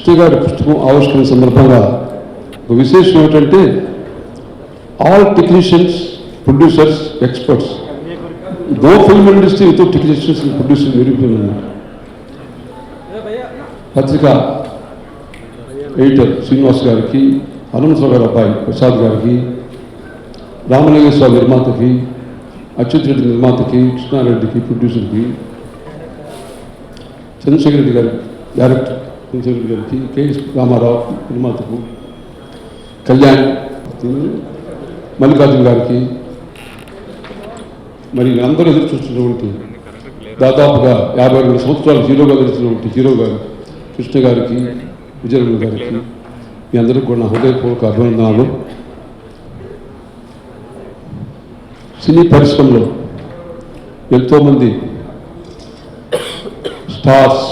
కృష్ణ గారి పుస్తకం ఆవిష్కరణ సందర్భంగా ఒక విశేషం ఏమిటంటే all technicians, producers, experts, no film industry without technicians and producers నిరూపణ. పత్రిక ఎడిటర్ శ్రీనివాస్ గారికి, హనుమంతరావు గారి అబ్బాయి ప్రసాద్ గారికి, రామలింగేశ్వర నిర్మాతకి, అచ్యుత్ రెడ్డి నిర్మాతకి, కృష్ణారెడ్డికి ప్రొడ్యూసర్కి, చంద్రశేఖర్ రెడ్డి గారి డైరెక్టర్ చంద్రశేఖర్ రెడ్డి గారికి, కెఎస్ రామారావు నిర్మాతకు, కళ్యాణ్, మల్లికార్జున గారికి, మరి అందరూ ఎదురు చూస్తున్నటువంటి దాదాపుగా 52 సంవత్సరాలు హీరోగా గడిచినటువంటి హీరో గారు కృష్ణ గారికి, విజయరమణ గారికి, మీ అందరికీ కూడా నా హృదయపూర్వక అభినందనాలు. సినీ పరిశ్రమలో ఎంతోమంది స్టార్స్,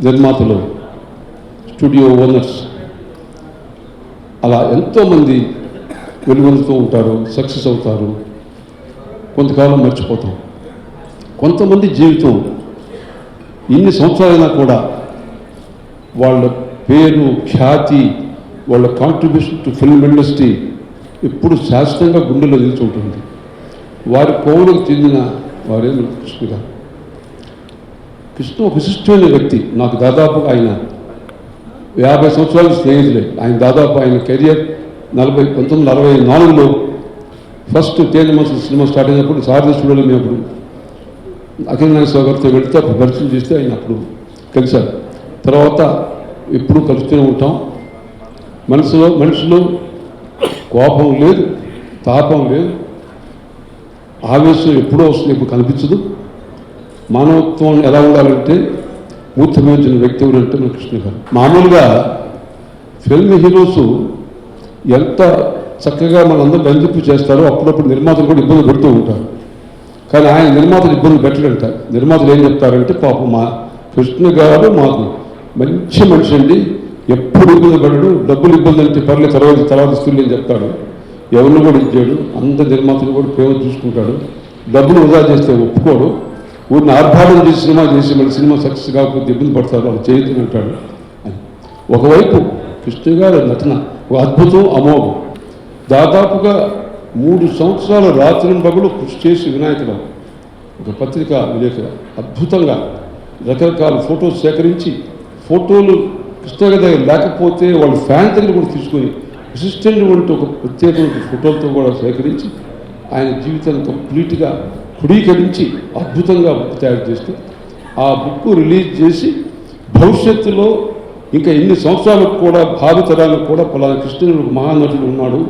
నిర్మాతలు, స్టూడియో ఓనర్స్ అలా ఎంతోమంది వెలువడుతూ ఉంటారు, సక్సెస్ అవుతారు, కొంతకాలం మర్చిపోతాం. కొంతమంది జీవితం ఇన్ని సంవత్సరాలైనా కూడా వాళ్ళ పేరు, ఖ్యాతి, వాళ్ళ కాంట్రిబ్యూషన్ టు ఫిల్మ్ ఇండస్ట్రీ ఎప్పుడు శాశ్వతంగా గుండెలో నిలిచి ఉంటుంది. వారి కోవలకు చెందిన వారే కృష్ణ గారు. కృష్ణ ఒక విశిష్టమైన వ్యక్తి. నాకు దాదాపుగా ఆయన 50 సంవత్సరాల స్నేహితులే. ఆయన దాదాపు ఆయన కెరియర్ 1964లో ఫస్ట్ తేనె మనసు సినిమా స్టార్ట్ అయినప్పుడు సారథి స్టూడియోలో మేము అప్పుడు అఖిల నాగేశ్వర గారితో వెళితే అప్పుడు పరిచయం చేస్తే ఆయన అప్పుడు కలిశారు. తర్వాత ఎప్పుడూ కలుస్తూనే ఉంటాం. మనుషులు కోపం లేదు, తాపం లేదు, ఆవేశం ఎప్పుడో వస్తుంది, ఇప్పుడు కనిపించదు. మానవత్వం ఎలా ఉండాలంటే మూర్తిమైన వ్యక్తి ఎవరంటే మన కృష్ణ గారు. మామూలుగా ఫిల్మ్ హీరోస్ ఎంత చక్కగా మనందరూ బంధింపు చేస్తారో అప్పుడప్పుడు నిర్మాతలు కూడా ఇబ్బంది పెడుతూ ఉంటారు. కానీ ఆయన నిర్మాతలు ఇబ్బంది పెట్టడంట. నిర్మాతలు ఏం చెప్తారంటే పాపం మా కృష్ణ గారు మాకు మంచి మనిషి అండి, ఎప్పుడు ఇబ్బంది పడడు, డబ్బులు ఇబ్బంది అంటే పర్లేదు తర్వాత ఇస్తుంది అని చెప్తాడు. ఎవరిని కూడా ఇచ్చాడు, అందరి నిర్మాతలు కూడా ప్రేమ చూసుకుంటాడు. డబ్బులు వృధా చేస్తే ఒప్పుకోడు. ఊరిని ఆర్భాటం చేసి సినిమా చేసి మళ్ళీ సినిమా సక్సెస్ కాకపోతే ఇబ్బంది పడతారు, అది చేయొద్దని అంటాడు. ఒకవైపు కృష్ణ గారి నటన ఒక అద్భుతం, అమోఘం. దాదాపుగా 3 సంవత్సరాల రాత్రింబగలు కృషి చేసి వినాయకుడు ఒక పత్రికా విలేకరు అద్భుతంగా రకరకాల ఫోటోలు సేకరించి, ఫోటోలు కృష్ణ గారి దగ్గర లేకపోతే వాళ్ళ ఫ్యాన్ దగ్గర కూడా తీసుకొని అసిస్టెంట్ వంటి ఒక ప్రత్యేకమైన ఫోటోలతో కూడా సేకరించి ఆయన జీవితాన్ని కంప్లీట్గా క్రోడీకరించి అద్భుతంగా బుక్ తయారు చేస్తూ ఆ బుక్ రిలీజ్ చేసి భవిష్యత్తులో ఇంకా ఎన్ని సంవత్సరాలకు కూడా భావితరాలకు కూడా పలానా కృష్ణుడు ఒక మహానటుడు ఉన్నాడు,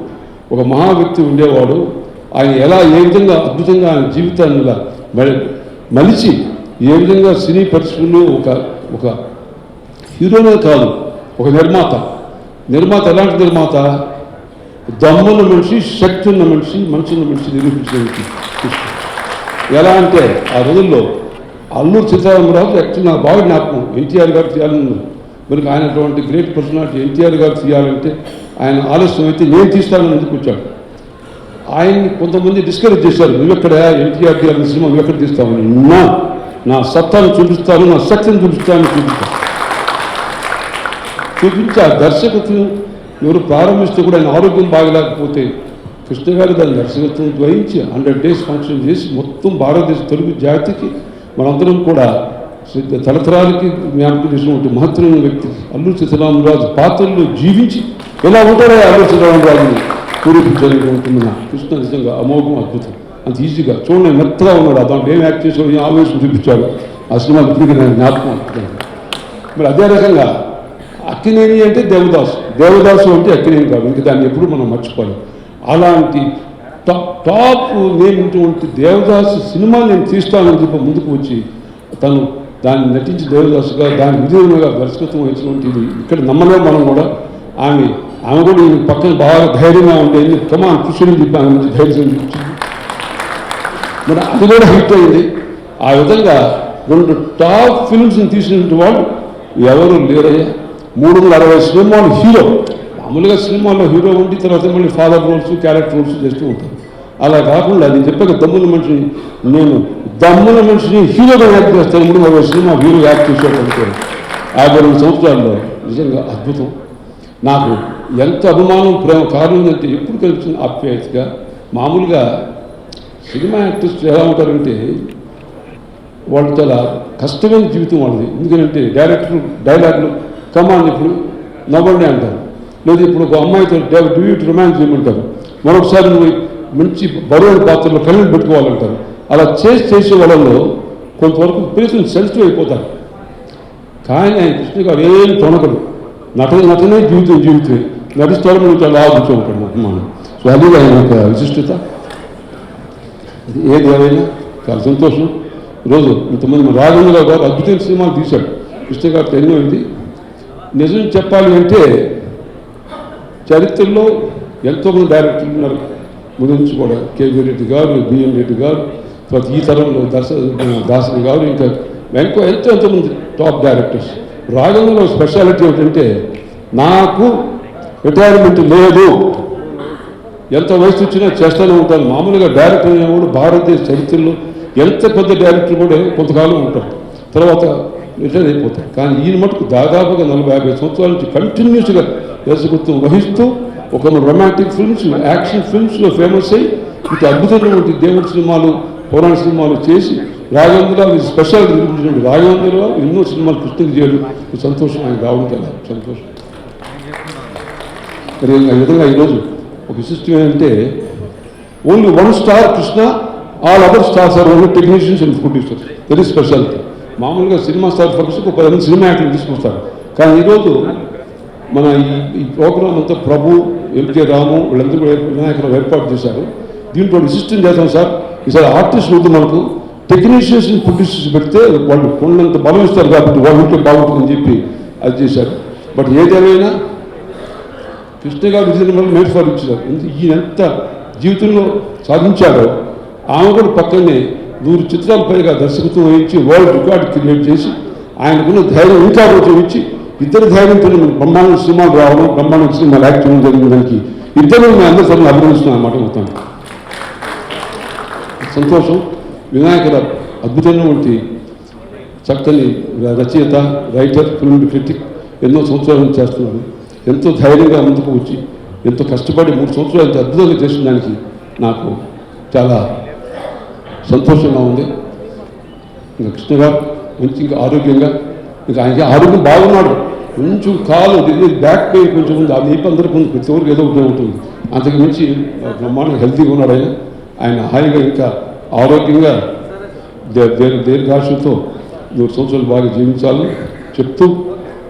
ఒక మహా వ్యక్తి ఉండేవాడు, ఆయన ఏ విధంగా అద్భుతంగా ఆయన జీవితాన్ని మలిచి ఏ విధంగా సినీ పరిశ్రమలో ఒక హీరోనే కాదు, ఒక నిర్మాత ఎలాంటి నిర్మాత, దమ్మున్న మనిషి, శక్తి ఉన్న మనిషి, మనసున్న మనిషి నిరూపించడానికి. ఎలా అంటే ఆ రోజుల్లో అల్లూరు సీతారామరాజు యాక్చువల్ నాకు బాగా జ్ఞాపకం, ఎన్టీఆర్ గారు తీయాలని, మరి ఆయన అటువంటి గ్రేట్ పర్సనాలిటీ ఎన్టీఆర్ గారు తీయాలంటే ఆయన ఆలస్యం అయితే నేను తీస్తానని ఎందుకు వచ్చాడు. ఆయన్ని కొంతమంది డిస్కరేజ్ చేశారు, నువ్వెక్కడ ఎన్టీఆర్ తీయాలని సినిమా నువ్వెక్కడ తీస్తామని. నా సత్తాను చూపిస్తాను, నా శక్తిని చూపిస్తాను చూపించి ఆ దర్శకత్వం ఎవరు ప్రారంభిస్తే కూడా ఆయన ఆరోగ్యం బాగలేకపోతే కృష్ణ గారు దాని దర్శకత్వం వహించి 100 days ఫంక్షన్ చేసి మొత్తం భారతదేశ తెలుగు జాతికి మనందరం కూడా తరతరాలకి జ్ఞాపకం చేసినటువంటి మహత్తరమైన వ్యక్తి అల్లూరి సీతారామరాజు పాత్రల్లో జీవించి ఎలా ఉంటారో అల్లూరి సీతారామరాజుని పూరించాలనుకుంటున్న కృష్ణ నిజంగా అమోఘం, అద్భుతం. అంత ఈజీగా చూడండి, మెత్తగా ఉన్నాడు. దాంట్లో ఏం యాక్ట్ చేసాడు, ఏం ఆవేశం చూపించాడు ఆ సినిమా ఇప్పటికీ నేను జ్ఞాపకం అనుకుంటున్నాను. మరి అదే రకంగా అక్కినేని అంటే దేవదాసు అంటే అక్కినేని కాదు, ఇంకా దాన్ని ఎప్పుడు మనం మర్చిపోలేం. అలాంటి టాప్ నేనటువంటి దేవదాసు సినిమా నేను తీస్తానని చెప్పి ముందుకు వచ్చి తను దాన్ని నటించి దేవదాసుగా దాని విజయంగా దర్శకత్వం వహించినటువంటి ఇక్కడ నమ్మలేం మనం కూడా. ఆమె కూడా పక్కన బాగా ధైర్యంగా ఉండేది, కమాన్ కృష్ణుని చెప్పి ఆమె నుంచి ధైర్యం చూపించింది. మరి అది కూడా హిట్ అయింది. ఆ విధంగా 2 టాప్ ఫిల్మ్స్ని తీసినటువంటి వాళ్ళు ఎవరు లేరయ్యా. 360 సినిమాలు హీరో. మామూలుగా సినిమాల్లో హీరో ఉండి తర్వాత మళ్ళీ ఫాదర్ రోల్స్, క్యారెక్టర్ రోల్స్ చేస్తూ ఉంటారు. అలా కాకుండా నేను చెప్పాక దమ్ముల మనిషిని హీరోగా యాక్ట్ చేస్తాను. 360 సినిమా హీరో యాక్ట్ చేసేటంటే 52 సంవత్సరాల్లో నిజంగా అద్భుతం. నాకు ఎంత అభిమానం ప్రేమ కారణం అంటే ఎప్పుడు కనిపించిన ఆప్యాయతగా. మామూలుగా సినిమా యాక్టర్స్ ఎలా ఉంటారంటే వాళ్ళు చాలా కష్టమైన జీవితం వాళ్ళది. ఎందుకంటే డైరెక్టర్ డైలాగులు కమాన్ ఇప్పుడు నవ్వండి అంటారు, లేదా ఇప్పుడు ఒక అమ్మాయితో డూ ఇట్ రొమాన్స్ చేయమంటారు, మరొకసారి నువ్వు మంచి బరువైన పాత్రలో కళ్ళని పెట్టుకోవాలంటారు. అలా చేసే వాళ్ళలో కొంతవరకు పిల్లలు సెన్సిటివ్ అయిపోతారు. కానీ ఆయన కృష్ణ గారు ఏం తొనకడు, నటనే జీవితమే నడుస్తాడు, మనం చాలా ఆలోచన ఉంటాడు మనం. సో అది ఆయన యొక్క విశిష్టత. ఏది ఏమైనా చాలా సంతోషం. ఈరోజు ఇంతమంది మన రాజేంద్రరావు గారు అద్భుతమైన సినిమాలు తీశాడు కృష్ణ గారితో. ఎన్నో ఇది నిజం చెప్పాలి అంటే చరిత్రలో ఎంతోమంది డైరెక్టర్లు ఉన్నారు ముందు నుంచి కూడా. కేవీ రెడ్డి గారు, బిఎన్ రెడ్డి గారు, తర్వాత ఈ తరంలో దాసరి గారు, ఇంకా ఎంతోమంది టాప్ డైరెక్టర్స్. రాజేంద్రరావు స్పెషాలిటీ ఏమిటంటే నాకు రిటైర్మెంట్ లేదు, ఎంత వయసు వచ్చినా చేస్తూనే ఉంటాను. మామూలుగా డైరెక్టర్ అనేవాడు భారతదేశ చరిత్రలో ఎంత పెద్ద డైరెక్టర్ కూడా కొంతకాలం ఉంటారు, తర్వాత రిటైర్ అయిపోతారు. కానీ ఈయన మటుకు దాదాపుగా 40-50 సంవత్సరాల నుంచి కంటిన్యూస్గా దర్శకత్వం వహిస్తూ ఒక రొమాంటిక్ ఫిల్మ్స్, యాక్షన్ ఫిల్మ్స్లో ఫేమస్ అయ్యి ఇటు అద్భుతమైనటువంటి దేవుడి సినిమాలు, పురాణ సినిమాలు చేసి రాఘవేంద్రరావు స్పెషల్ నిర్మించినటువంటి రాఘవేంద్రరావు ఎన్నో సినిమాలు కృష్ణకి చేయడం సంతోషం. ఆయన రావడం చాలా సంతోషం. మరి ఈ విధంగా ఈరోజు ఒక విశిష్టం ఏంటంటే only 1 star Krishna, all other stars are only technicians and producers. Very speciality. మామూలుగా సినిమా స్టార్ ఫంక్షన్ ఒక 10 సినిమా యాక్టర్లు తీసుకొస్తారు. కానీ ఈరోజు మన ఈ ప్రోగ్రామ్ అంతా ప్రభు, ఎల్కే రాము వీళ్ళందరూ కూడా వినాయకరావు ఏర్పాటు చేశారు. దీంట్లో విశిష్టం చేద్దాం సార్, ఈసారి ఆర్టిస్ట్ వద్దు, మనకు టెక్నీషియన్స్ ప్రొడ్యూసర్స్ పెడితే వాళ్ళు కొండంత బలం ఇస్తారు కాబట్టి వాళ్ళు ఉంటే బాగుంటుందని చెప్పి అది చేశారు. బట్ ఏదేమైనా కృష్ణ గారు విజయనగరం మేడ్ ఫర్ ఇచ్చారు. ఈయన ఎంత జీవితంలో సాధించాడో ఆమె కూడా పక్కనే 100 చిత్రాల పైగా దర్శకత్వం వహించి వరల్డ్ రికార్డు క్రియేట్ చేసి ఆయనకున్న ధైర్యం ఇంకా కొంచెం ఇచ్చి ఇద్దరు ధైర్యంతో బ్రహ్మాండ సినిమాలు రావడం, బ్రహ్మాండ సినిమాలు యాక్షన్ జరిగిన దానికి ఇద్దరు మేము అందరి తరఫున అభినందిస్తున్నాం అన్నమాట. మొత్తం సంతోషం. వినాయకరావు అద్భుతమైనటువంటి చక్కని రచయిత, రైటర్, ఫిల్మ్ క్రిటిక్, ఎన్నో సంవత్సరాలు చేస్తున్నారు. ఎంతో ధైర్యంగా ముందుకు వచ్చి ఎంతో కష్టపడి 3 సంవత్సరాలు ఎంత అద్భుతంగా చేసిన దానికి నాకు చాలా సంతోషంగా ఉంది. ఇంకా కృష్ణ గారు మంచి ఇంకా ఆరోగ్యంగా, ఇంకా ఆయనకి ఆరోగ్యం బాగున్నాడు. కొంచెం కాలు బ్యాక్ పెయిన్ కొంచెం ఉంది, ఆ నీపు అందరికీ ఉంది, ప్రతి ఒక్కరికి ఏదో ఒకటి ఉంటుంది. అంతకు మించి బ్రహ్మాండంగా హెల్తీగా ఉన్నాడు ఆయన హాయిగా ఇంకా ఆరోగ్యంగా దీర్ఘాశతో 100 సంవత్సరాలు బాగా జీవించాలని చెప్తూ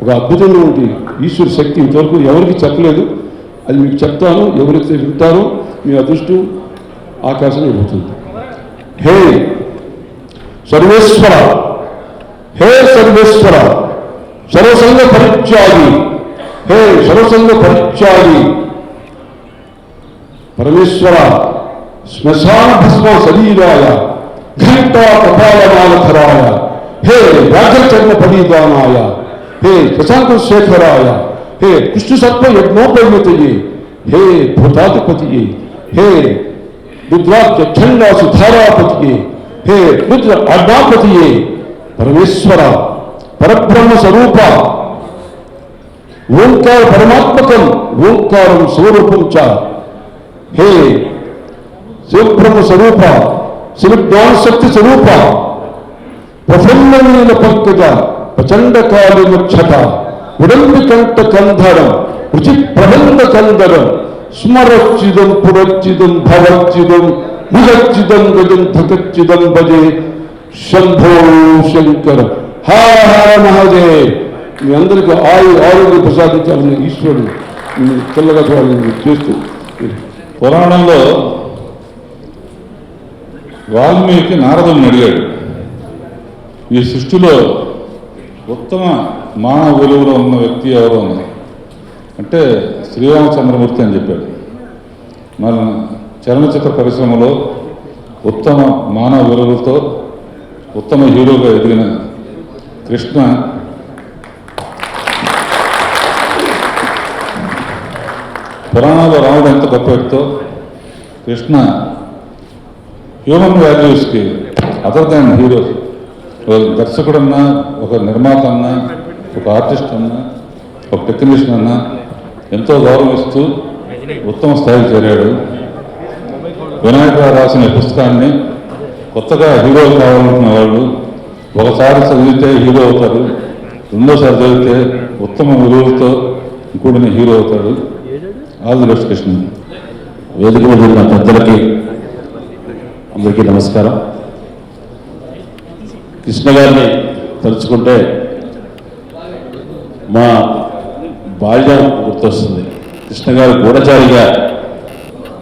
ఒక అద్భుతమైనటువంటి ఈశ్వర శక్తి ఇంతవరకు ఎవరికి చెప్పలేదు, అది మీకు చెప్తాను. ఎవరైతే వింటారో మీ అదృష్టం ఆకాశం ఇవ్వుతుంది. హే సర్వేశ్వర, హే సర్వేశ్వర, సర్వసంగ పరిత్యాగి, హే సర్వసంగ పరిత్యాగి పరమేశ్వర, శ్మశాన భస్మ శరీరాయ, ఘంటా కపాలమాలధరాయ, హే రాజచర్మ పరిధానాయ, హే ప్రశాంత శేఖరాయ, హే కృష్ణ సర్ప యజ్ఞోపవితయే, హే భూతాధిపతియే, హే రుద్రాక్ష ఛండా సుధారాపతియే, హే రుద్ర అర్ణాపతియే పరమేశ్వర, పరబ్రహ్మ స్వరూప, ఓంకార పరమాత్మకం, ఓంకారం స్వరూపం చ, హే శివబ్రహ్మ స్వరూప, శివజ్ఞాన శక్తి స్వరూప, ప్రఫుల్లనీల పంకజ ప్రచండ కాళిమక్షత, ఉడంబికంఠ కంధరం రుచి ప్రబంధ కందరం, స్మరచ్చిదం పురచ్చిదం భవచ్చిదం భుజచ్చిదం గజం ధకచ్చిదం భజే శంభో శంకర. హర మహాదేవ్. మీ అందరికీ ఆరోగ్యం ప్రసాదించాలని ఈశ్వరుడు తెల్లగా చూడాలని చేస్తూ, పురాణంలో వాల్మీకి నారదుని అడిగాడు, ఈ సృష్టిలో ఉత్తమ మానవ విలువలో ఉన్న వ్యక్తి ఎవరు అని. అంటే శ్రీరామచంద్రమూర్తి అని చెప్పాడు. మన చలనచిత్ర పరిశ్రమలో ఉత్తమ మానవ విలువలతో ఉత్తమ హీరోగా ఎదిగిన కృష్ణ పురాణాల్లో రావడం ఎంత గొప్ప వ్యక్తో, కృష్ణ హ్యూమన్ వాల్యూస్కి అదర్ దాన్ హీరోస్, ఒక దర్శకుడన్నా, ఒక నిర్మాత అన్నా, ఒక ఆర్టిస్ట్ అన్నా, ఒక టెక్నీషియన్ అన్న ఎంతో గౌరవిస్తూ ఉత్తమ స్థాయికి చేరాడు. వినాయకరావు రాసిన పుస్తకాన్ని కొత్తగా హీరోలు కావాలనుకున్న వాళ్ళు ఒకసారి చదివితే హీరో అవుతారు, రెండోసారి చదివితే ఉత్తమ విలువలతో కూడిన హీరో అవుతాడు. All the best Krishna. వేదిక మీద ఉన్న పెద్దలకి అందరికీ నమస్కారం. కృష్ణ గారిని తలుచుకుంటే మా బాల్యం గుర్తొస్తుంది. కృష్ణ గారు గూఢచారిగా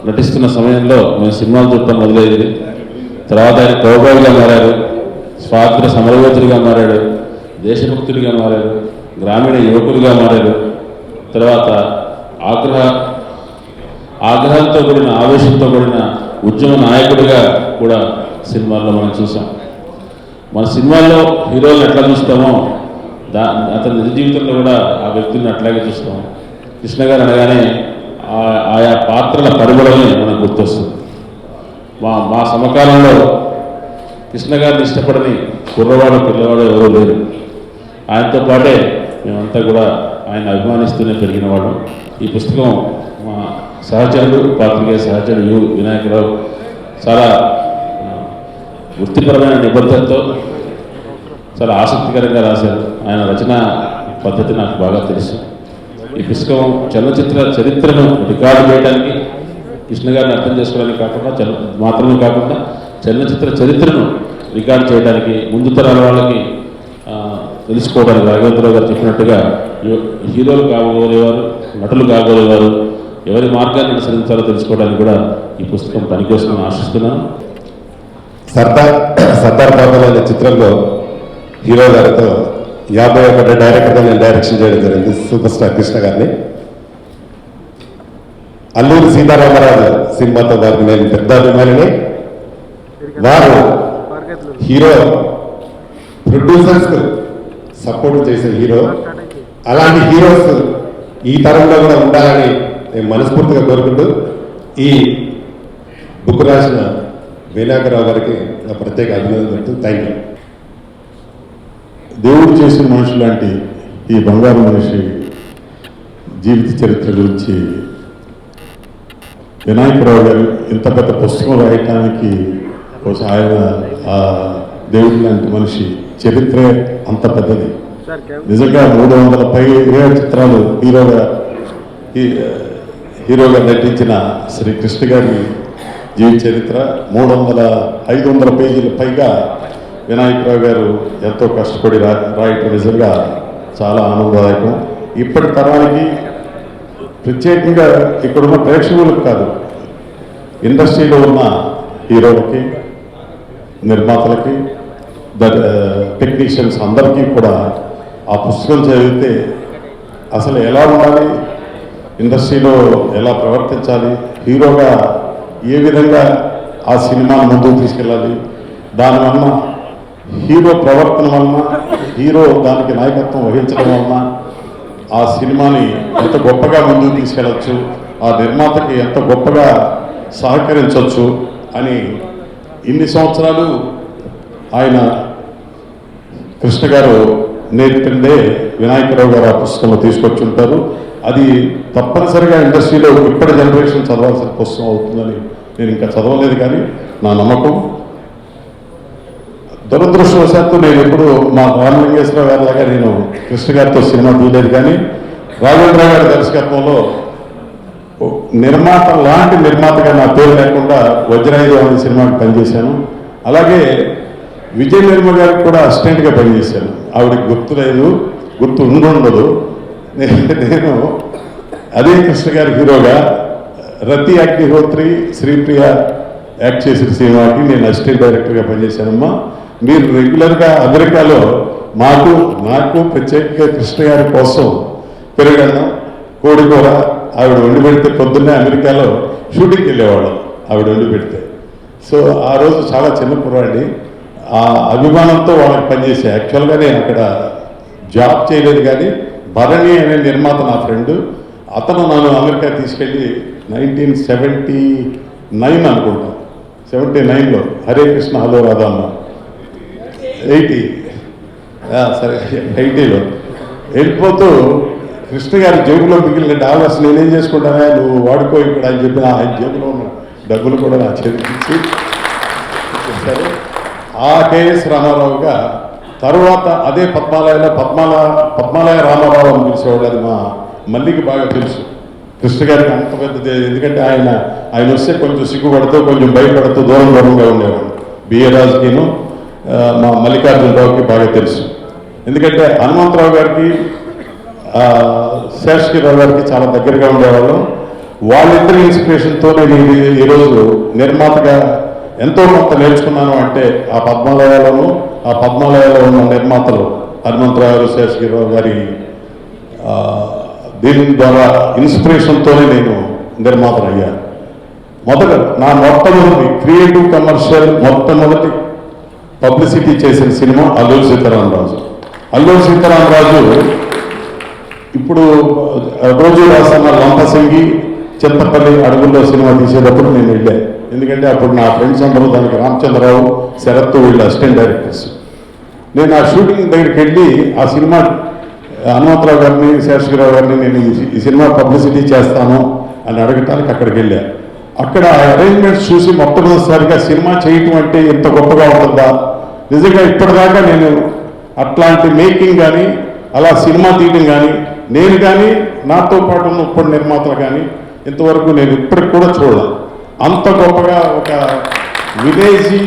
నటిస్తున్న సమయంలో మేము సినిమాలు చూడటం మొదలయ్యేది. తర్వాత ఆయన కౌబాయిగా మారారు, స్వాతంత్ర సమరయోధుడిగా మారాడు, దేశభక్తుడిగా మారారు, గ్రామీణ యువకుడిగా మారారు. తర్వాత ఆగ్రహంతో కూడిన ఆవేశంతో కూడిన ఉద్యమ నాయకుడిగా కూడా సినిమాల్లో మనం చూసాం. మన సినిమాల్లో హీరోలను ఎట్లా చూస్తామో అతని నిజ జీవితంలో కూడా ఆ వ్యక్తిని అట్లాగే చూస్తాం. కృష్ణ గారు అనగానే ఆయా పాత్రల పరిమళమే మనకు గుర్తొస్తుంది. మా సమకాలంలో కృష్ణ గారిని ఇష్టపడని కుర్రవాడు పిల్లవాడు ఎవరూ లేరు. ఆయనతో పాటే మేమంతా కూడా ఆయన అభిమానిస్తూనే పెరిగిన వాళ్ళం. ఈ పుస్తకం మా సహచరుడు పాత్రికేయ సహచరుడు యు వినాయకరావు చాలా వృత్తిపరమైన నిబద్ధతతో చాలా ఆసక్తికరంగా రాశారు. ఆయన రచన పద్ధతి నాకు బాగా తెలుసు. ఈ పుస్తకం చలనచిత్ర చరిత్రను రికార్డు చేయడానికి, కృష్ణ గారిని అర్థం చేసుకోవడానికి మాత్రమే కాకుండా చలనచిత్ర చరిత్రను రికార్డు చేయడానికి, ముందు తరాల వాళ్ళకి తెలుసుకోవడానికి, రాఘవేంద్రరావు గారు చెప్పినట్టుగా హీరోలు కాబోయేవారు, నటులు కాబోయేవారు ఎవరి మార్గాన్ని అనుసరించాలో తెలుసుకోవడానికి కూడా ఈ పుస్తకం పనికొస్తుందని ఆశిస్తున్నాను. సర్దార్ బాబు అనే చిత్రంలో హీరో గారితో 51 డైరెక్టర్గా నేను డైరెక్షన్ చేయడం జరిగింది. సూపర్ స్టార్ కృష్ణ గారిని. అల్లూరి సీతారామరాజు సినిమాతో వారికి నేను పెద్ద అభిమానిని. వారు హీరో ప్రొడ్యూసర్స్ సపోర్ట్ చేసే హీరో. అలాంటి హీరోస్ ఈ తరంలో కూడా ఉండాలని నేను మనస్ఫూర్తిగా కోరుకుంటూ ఈ బుక్ రాసిన వినాయకరావు గారికి నా ప్రత్యేక అభినందనలు. Thank you. దేవుడు చేసిన మనుషులు లాంటి ఈ బంగారు మనిషి జీవిత చరిత్ర గురించి వినాయకరావు గారు ఇంత పెద్ద పుస్తకం రాయటానికి ఆయన ఆ దేవుడి లాంటి మనిషి చరిత్రే అంత పెద్దది. నిజంగా 300 పైగా చిత్రాలు హీరోగా నటించిన శ్రీ కృష్ణ గారి జీవిత చరిత్ర 500 పేజీల పైగా వినాయకరావు గారు ఎంతో కష్టపడి రాయటం నిజంగా చాలా ఆనందదాయకం. ఇప్పటి తరానికి ప్రత్యేకంగా ఇక్కడున్న ప్రేక్షకులకు కాదు, ఇండస్ట్రీలో ఉన్న హీరోలకి, నిర్మాతలకి, టెక్నీషియన్స్ అందరికీ కూడా ఆ పుస్తకం చదివితే అసలు ఎలా ఉండాలి, ఇండస్ట్రీలో ఎలా ప్రవర్తించాలి, హీరోగా ఏ విధంగా ఆ సినిమాను ముందుకు తీసుకెళ్ళాలి, దానివల్ల హీరో ప్రవర్తన వలన, హీరో దానికి నాయకత్వం వహించడం వలన ఆ సినిమాని ఎంత గొప్పగా ముందుకు తీసుకెళ్ళచ్చు, ఆ నిర్మాతకి ఎంత గొప్పగా సహకరించవచ్చు అని ఇన్ని సంవత్సరాలు ఆయన కృష్ణ గారు నేర్పిందే వినాయకరావు గారు ఆ పుస్తకంలో తీసుకొచ్చి ఉంటారు. అది తప్పనిసరిగా ఇండస్ట్రీలో ఇప్పటి జనరేషన్ చదవాల్సిన పుస్తకం అవుతుందని నేను ఇంకా చదవలేదు, కానీ నా నమ్మకం. దురదృష్టవశాత్తు నేను ఎప్పుడు మా రామలింగేశ్వరరావు గారిలాగా నేను కృష్ణ గారితో సినిమా తీయలేదు, కానీ రాఘవేంద్రరావు గారి దర్శకత్వంలో నిర్మాత లాంటి నిర్మాతగా నా పేరు లేకుండా వజ్రాయుధం అనే సినిమాకి పనిచేశాను. అలాగే విజయ్ నిర్మల్ గారికి కూడా అసిస్టెంట్గా పనిచేశాను. ఆవిడకి గుర్తు ఉండదు. నేను అదే కృష్ణ గారి హీరోగా రతి అగ్నిహోత్రి, శ్రీప్రియ యాక్ట్ చేసిన సినిమాకి నేను అసిస్టెంట్ డైరెక్టర్గా పనిచేశానమ్మా. మీరు రెగ్యులర్గా అమెరికాలో నాకు ప్రత్యేకంగా కృష్ణ గారి కోసం పెరుగన్నం, కోడికూర ఆవిడ వండి పెడితే పొద్దున్నే అమెరికాలో షూటింగ్కి వెళ్ళేవాళ్ళం ఆవిడ వండి పెడితే. సో ఆ రోజు చాలా చిన్న కుర్రాడిని, ఆ అభిమానంతో వాళ్ళకి పనిచేసే. యాక్చువల్గా నేను అక్కడ జాబ్ చేయలేదు, కానీ భరణి అనే నిర్మాత నా ఫ్రెండ్, అతను నన్ను అమెరికా తీసుకెళ్ళి 1979 అనుకుంటా, 79లో హరే కృష్ణ హలో రాధమ్మ 80 సరే 80లో వెళ్ళిపోతూ కృష్ణ గారి జేబులో మిగిలిన డాలర్స్ నేనేం చేసుకుంటానా, నువ్వు వాడుకో ఇక్కడ అని చెప్పి ఆయన జేబులో ఉన్న డబ్బులు కూడా నా చేతికిచ్చి సరే. ఆ కేఎస్ రామారావుగా తర్వాత అదే పద్మాలయ రామారావు అని పిలిచేవాడు. అది మా మల్లికి బాగా తెలుసు. కృష్ణ గారికి అంత పెద్దది, ఎందుకంటే ఆయన వస్తే కొంచెం సిగ్గుపడుతూ కొంచెం భయపడుతూ దూరంగా ఉండేవాడు. బిఏ రాజుకిను మా మల్లికార్జునరావుకి బాగా తెలుసు. ఎందుకంటే హనుమంతరావు గారికి శేషగిరిరావు గారికి చాలా దగ్గరగా ఉండేవాళ్ళం. వాళ్ళిద్దరి ఇన్స్పిరేషన్తో నేను ఈరోజు నిర్మాతగా ఎంతో కొంత నేర్చుకున్నాను. అంటే ఆ పద్మాలయాలో ఉన్న నిర్మాతలు హనుమంతరావు గారు, శేషగిరిరావు గారి దీని ద్వారా ఇన్స్పిరేషన్తోనే నేను నిర్మాతనయ్యాను. నా మొట్టమొదటి క్రియేటివ్ కమర్షియల్ మొట్టమొదటి పబ్లిసిటీ చేసిన సినిమా అల్లూరి సీతారామరాజు. అల్లూరి సీతారామరాజు ఇప్పుడు రోజు రాసన్న లంపసింగి చింతపల్లి అడుగుల్లో సినిమా తీసేటప్పుడు నేను వెళ్ళాను. ఎందుకంటే అప్పుడు నా ఫ్రెండ్స్ అందరూ దానికి రామచంద్రరావు, శరత్ వీళ్ళు అసిస్టెంట్ డైరెక్టర్స్. నేను ఆ షూటింగ్ దగ్గరికి వెళ్ళి ఆ సినిమా హనుమంతరావు గారిని, శేషగిరిరావు గారిని నేను ఈ సినిమా పబ్లిసిటీ చేస్తాను అని అడగటానికి అక్కడికి వెళ్ళాను. అక్కడ అరేంజ్మెంట్స్ చూసి మొట్టమొదటిసారిగా సినిమా చేయటం అంటే ఎంత గొప్పగా ఉంటుందా, నిజంగా ఇప్పటిదాకా నేను అట్లాంటి మేకింగ్ కానీ అలా సినిమా తీయడం కానీ నేను కానీ నాతో పాటు ఉన్న ఇప్పుడు నిర్మాతలు కానీ ఇంతవరకు నేను ఇప్పటికి కూడా చూడాలి. అంత గొప్పగా ఒక విదేశీ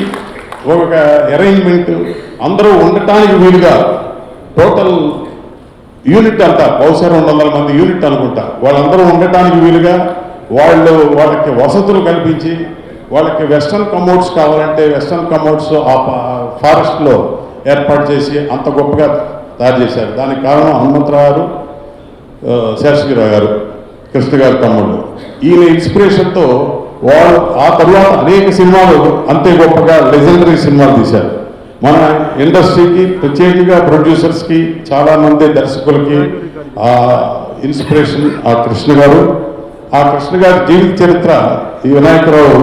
ఒక అరేంజ్మెంట్, అందరూ ఉండటానికి వీలుగా టోటల్ యూనిట్ అంతా బహుశా 200 మంది యూనిట్ అనుకుంటా, వాళ్ళందరూ ఉండటానికి వీలుగా వాళ్ళకి వసతులు కల్పించి, వాళ్ళకి వెస్టర్న్ కమోడ్స్ కావాలంటే వెస్టర్న్ కమోడ్స్ ఆ ఫారెస్ట్లో ఏర్పాటు చేసి అంత గొప్పగా తయారు చేశారు. దానికి కారణం హనుమంతరావు గారు, శేషగిరిరావు గారు, కృష్ణ గారి తమ్ముళ్ళు. ఈయన ఇన్స్పిరేషన్తో వాళ్ళు ఆ తర్వాత అనేక సినిమాలు అంతే గొప్పగా లెజెండరీ సినిమాలు తీశారు. మన ఇండస్ట్రీకి ప్రత్యేకంగా ప్రొడ్యూసర్స్కి చాలామంది దర్శకులకి ఆ ఇన్స్పిరేషన్ ఆ కృష్ణ గారు. ఆ కృష్ణ గారి జీవిత చరిత్ర ఈ వినాయకరావు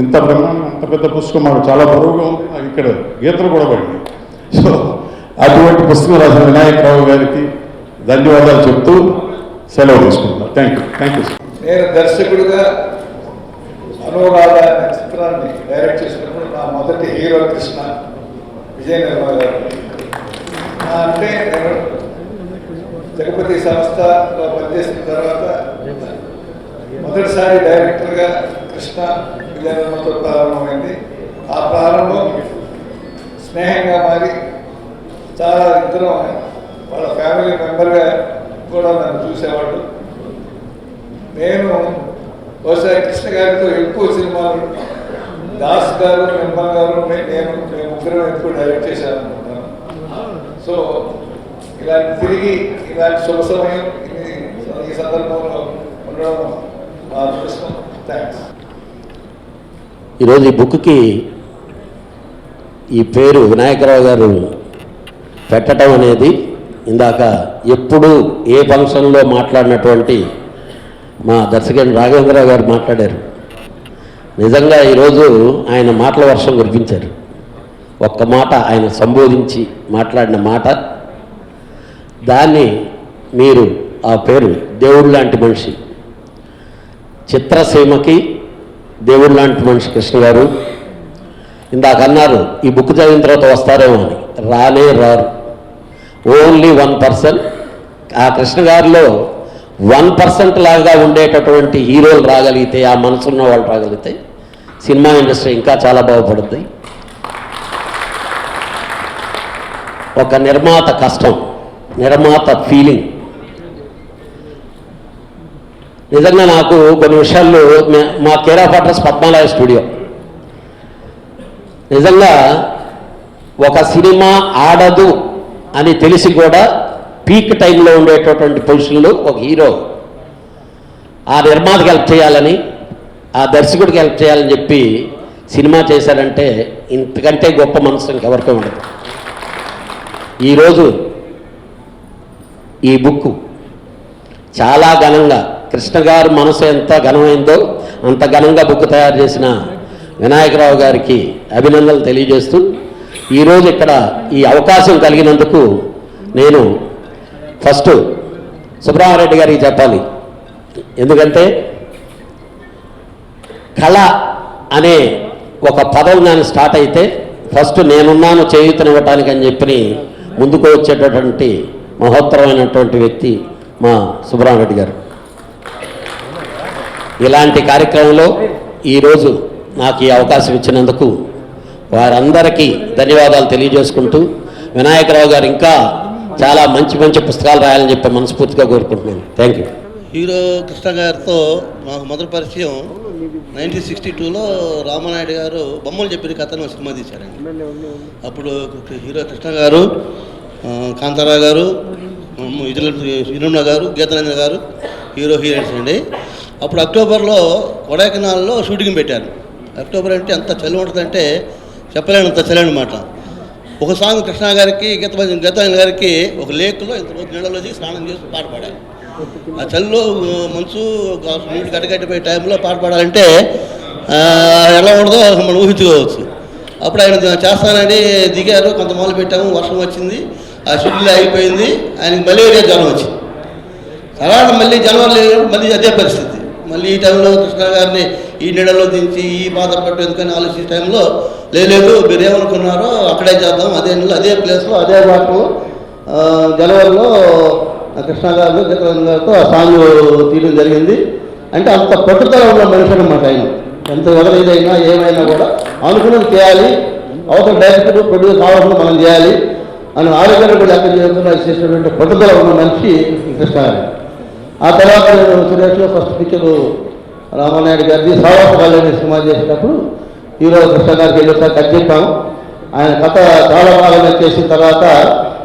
ఇంత బ్రహ్మాండం, అంత పెద్ద పుస్తకం మాకు చాలా బరువుగా ఉంది. నాకు ఇక్కడ గీతలు కూడా పడింది. సో అటువంటి పుస్తకం రాసిన వినాయకరావు గారికి ధన్యవాదాలు చెప్తూ సెలవు తీసుకుంటున్నాను. Thank you. నేను దర్శకుడిగా అనురాధ చిత్రాన్ని డైరెక్ట్ చేసినప్పుడు నా మొదటి హీరో కృష్ణ విజయ నిర్మల గారు. అంటే నేను జగపతి సంస్థలో పనిచేసిన తర్వాత మొదటిసారి డైరెక్టర్గా కృష్ణ విజయ నిర్మలతో ప్రారంభమైంది. ఆ ప్రారంభం స్నేహంగా మారి చాలా ఇద్దరం వాళ్ళ ఫ్యామిలీ మెంబర్గా కూడా నన్ను చూసేవాళ్ళు. నేను బహుశా కృష్ణ గారితో ఎక్కువ సినిమాలు, దాస్ గారు, నిర్మల్ గారు, మేము ముగ్గురం ఎక్కువ డైరెక్ట్ చేశాను అనుకుంటున్నాను. సో తిరిగి ఇలాంటి శుభ సమయం ఈ సందర్భంలో ఉండడం మా అదృష్టం. థ్యాంక్స్. ఈరోజు ఈ బుక్కి ఈ పేరు వినాయకరావు గారు పెట్టడం అనేది ఇందాక ఎప్పుడు ఏ ఫంక్షన్లో మాట్లాడినటువంటి మా దర్శకుడు రాఘవేంద్రరావు గారు మాట్లాడారు. నిజంగా ఈరోజు ఆయన మాటల వర్షం కురిపించారు. ఒక్క మాట ఆయన సంబోధించి మాట్లాడిన మాట, దాన్ని మీరు ఆ పేరు దేవుడు లాంటి మనిషి, చిత్రసీమకి దేవుడు లాంటి మనిషి కృష్ణ గారు. ఇందాక అన్నారు ఈ బుక్ చదివిన తర్వాత వస్తారేమో అని. రానే రారు. ఓన్లీ 1%. ఆ కృష్ణ గారిలో 1% లాగా ఉండేటటువంటి హీరోలు రాగలిగితే, ఆ మనసున్న వాళ్ళు రాగలిగితే సినిమా ఇండస్ట్రీ ఇంకా చాలా బాగుపడుతుంది. ఒక నిర్మాత కష్టం, నిర్మాత ఫీలింగ్. నిజంగా నాకు కొన్ని విషయాల్లో మా care of address Padmalaya studio. నిజంగా ఒక సినిమా ఆడదు అని తెలిసి కూడా పీక్ టైంలో ఉండేటటువంటి పొజిషన్లో ఒక హీరో ఆ నిర్మాతకి హెల్ప్ చేయాలని, ఆ దర్శకుడికి హెల్ప్ చేయాలని చెప్పి సినిమా చేశారంటే ఇంతకంటే గొప్ప మనసు ఇంకెవరికీ ఉండదు. ఈరోజు ఈ బుక్ చాలా ఘనంగా, కృష్ణ గారి మనసు ఎంత ఘనమైందో అంత ఘనంగా బుక్ తయారు చేసిన వినాయకరావు గారికి అభినందనలు తెలియజేస్తూ, ఈరోజు ఇక్కడ ఈ అవకాశం కలిగినందుకు నేను ఫస్ట్ సుబ్రహ్మణ్యారెడ్డి గారికి చెప్పాలి. ఎందుకంటే కళ అనే ఒక పదం కానీ స్టార్ట్ అయితే ఫస్ట్ నేనున్నాను చేయూతనివ్వటానికి అని చెప్పి ముందుకు వచ్చేటటువంటి మహోత్తరమైనటువంటి వ్యక్తి మా సుబ్రహ్మణ్యారెడ్డి గారు. ఇలాంటి కార్యక్రమంలో ఈరోజు నాకు ఈ అవకాశం ఇచ్చినందుకు వారందరికీ ధన్యవాదాలు తెలియజేసుకుంటూ వినాయకరావు గారు ఇంకా చాలా మంచి మంచి పుస్తకాలు రాయాలని చెప్పి మనస్ఫూర్తిగా కోరుకుంటున్నాను. Thank you. హీరో కృష్ణ గారితో మాకు మొదటి పరిచయం 1962లో రామానాయుడు గారు బొమ్మలు చెప్పిన కథను సినిమా తీశారండి. అప్పుడు హీరో కృష్ణ గారు, కాంతారావు గారు, ఇరుణ గారు, గీతానంద గారు హీరోయిన్స్ అండి. అప్పుడు అక్టోబర్లో కొడైకెనాల్లో షూటింగ్ పెట్టారు. అక్టోబర్ అంటే ఎంత చలి ఉంటుందంటే చెప్పలేనంత చలి అన్నమాట. ఒక సాంగ్ కృష్ణ గారికి గీతానంద గారికి ఒక లేక్లో ఇంతమంది నీళ్ళలో స్నానం చేసి పాట పాడారు. ఆ చలిలో మంచు నీళ్ళు గడ్డగట్టిపోయే టైంలో పాట పాడాలంటే ఎలా ఉండదో మనం ఊహించుకోవచ్చు. అప్పుడు ఆయన చేస్తానని దిగారు, కొంత మొదలు పెట్టాము, వర్షం వచ్చింది, ఆ షెడ్యూల్ అయిపోయింది, ఆయనకి మలేరియా జ్వరం వచ్చింది. తర్వాత మళ్ళీ జనవరి మళ్ళీ అదే పరిస్థితి. మళ్ళీ ఈ టైంలో కృష్ణ గారిని ఈ నీడలో దించి ఈ బాధపట్టు ఎందుకని ఆలోచించే టైంలో లేదు మీరు ఏమనుకున్నారో అక్కడే చేద్దాం, అదే నీళ్ళు అదే ప్లేస్లో అదే వాటర్ జనవరిలో కృష్ణ గారు గీతానంద గారితో ఆ సాంగ్ తీయడం జరిగింది. అంటే అంత పట్టుదల ఉన్న మనిషి అన్నమాట ఆయన. ఎంత ఎవరైనా ఏమైనా కూడా అనుకున్నది చేయాలి, అవతల డైరెక్టర్ ప్రొడ్యూస్ కావాల్సిన మనం చేయాలి అని ఆరోగ్యాన్ని కూడా ఎక్కడ చేసినటువంటి పట్టుదల ఉన్న మనిషి కృష్ణ గారు. ఆ తర్వాత నేను సురేష్లో ఫస్ట్ పిక్చర్ రామానాయుడు గారిది సావాసకాలు అనే సినిమా చేసేటప్పుడు హీరో కృష్ణ గారికి వెళ్ళేసారి కట్ చెప్పాము. ఆయన కథ చాలా బాగా చేసిన తర్వాత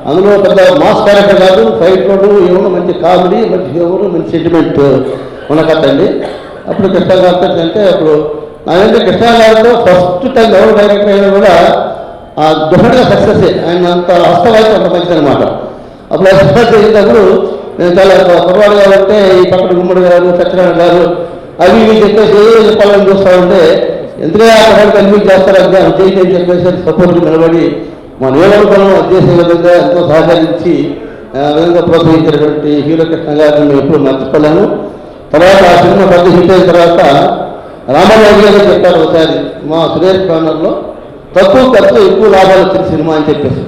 అందులో పెద్ద మాస్ క్యారెక్టర్ కాదు, ఫైట్లోడు ఏమన్నా మంచి కామెడీ, మంచి హ్యూమర్, మంచి సెంటిమెంట్ ఉన్న కథ అండి. అప్పుడు కృష్ణ గారితో అంటే అప్పుడు నాకంటే కృష్ణ గారితో ఫస్ట్ టైం ఎవరు డైరెక్టర్ అయినా కూడా డిఫరెంట్గా సక్సెస్. ఆయన అంత హస్తవాయితే అంత మంచిది అనమాట. అప్పుడు సక్సెస్ చేసినప్పుడు నేను చాలా కుర్రాడు గారు అంటే ఈ పక్కన గుమ్మడి గారు, సత్యనారాయణ గారు అవి ఇవి చెప్పేసి చెప్పాలని చూస్తూ ఉంటే ఎందుకంటే ఆ కుర్రాడు కన్విన్స్ చేస్తారు అంటే చేసి చెప్పేసి సపోర్ట్కి నిలబడి మన ఏమనుకున్నాం చేసే విధంగా ఎంతో సహకరించి విధంగా ప్రోత్సహించినటువంటి హీరో కృష్ణ గారిని మేము ఎప్పుడు మర్చిపోలేము. తర్వాత ఆ సినిమా పెద్ద హిట్ అయిన తర్వాత రామారావు గారు చెప్పారు ఒకసారి మా సురేష్ బ్యానర్లో తక్కువ ఖర్చు ఎక్కువ లాభాలు వచ్చిన సినిమా అని చెప్పేసి.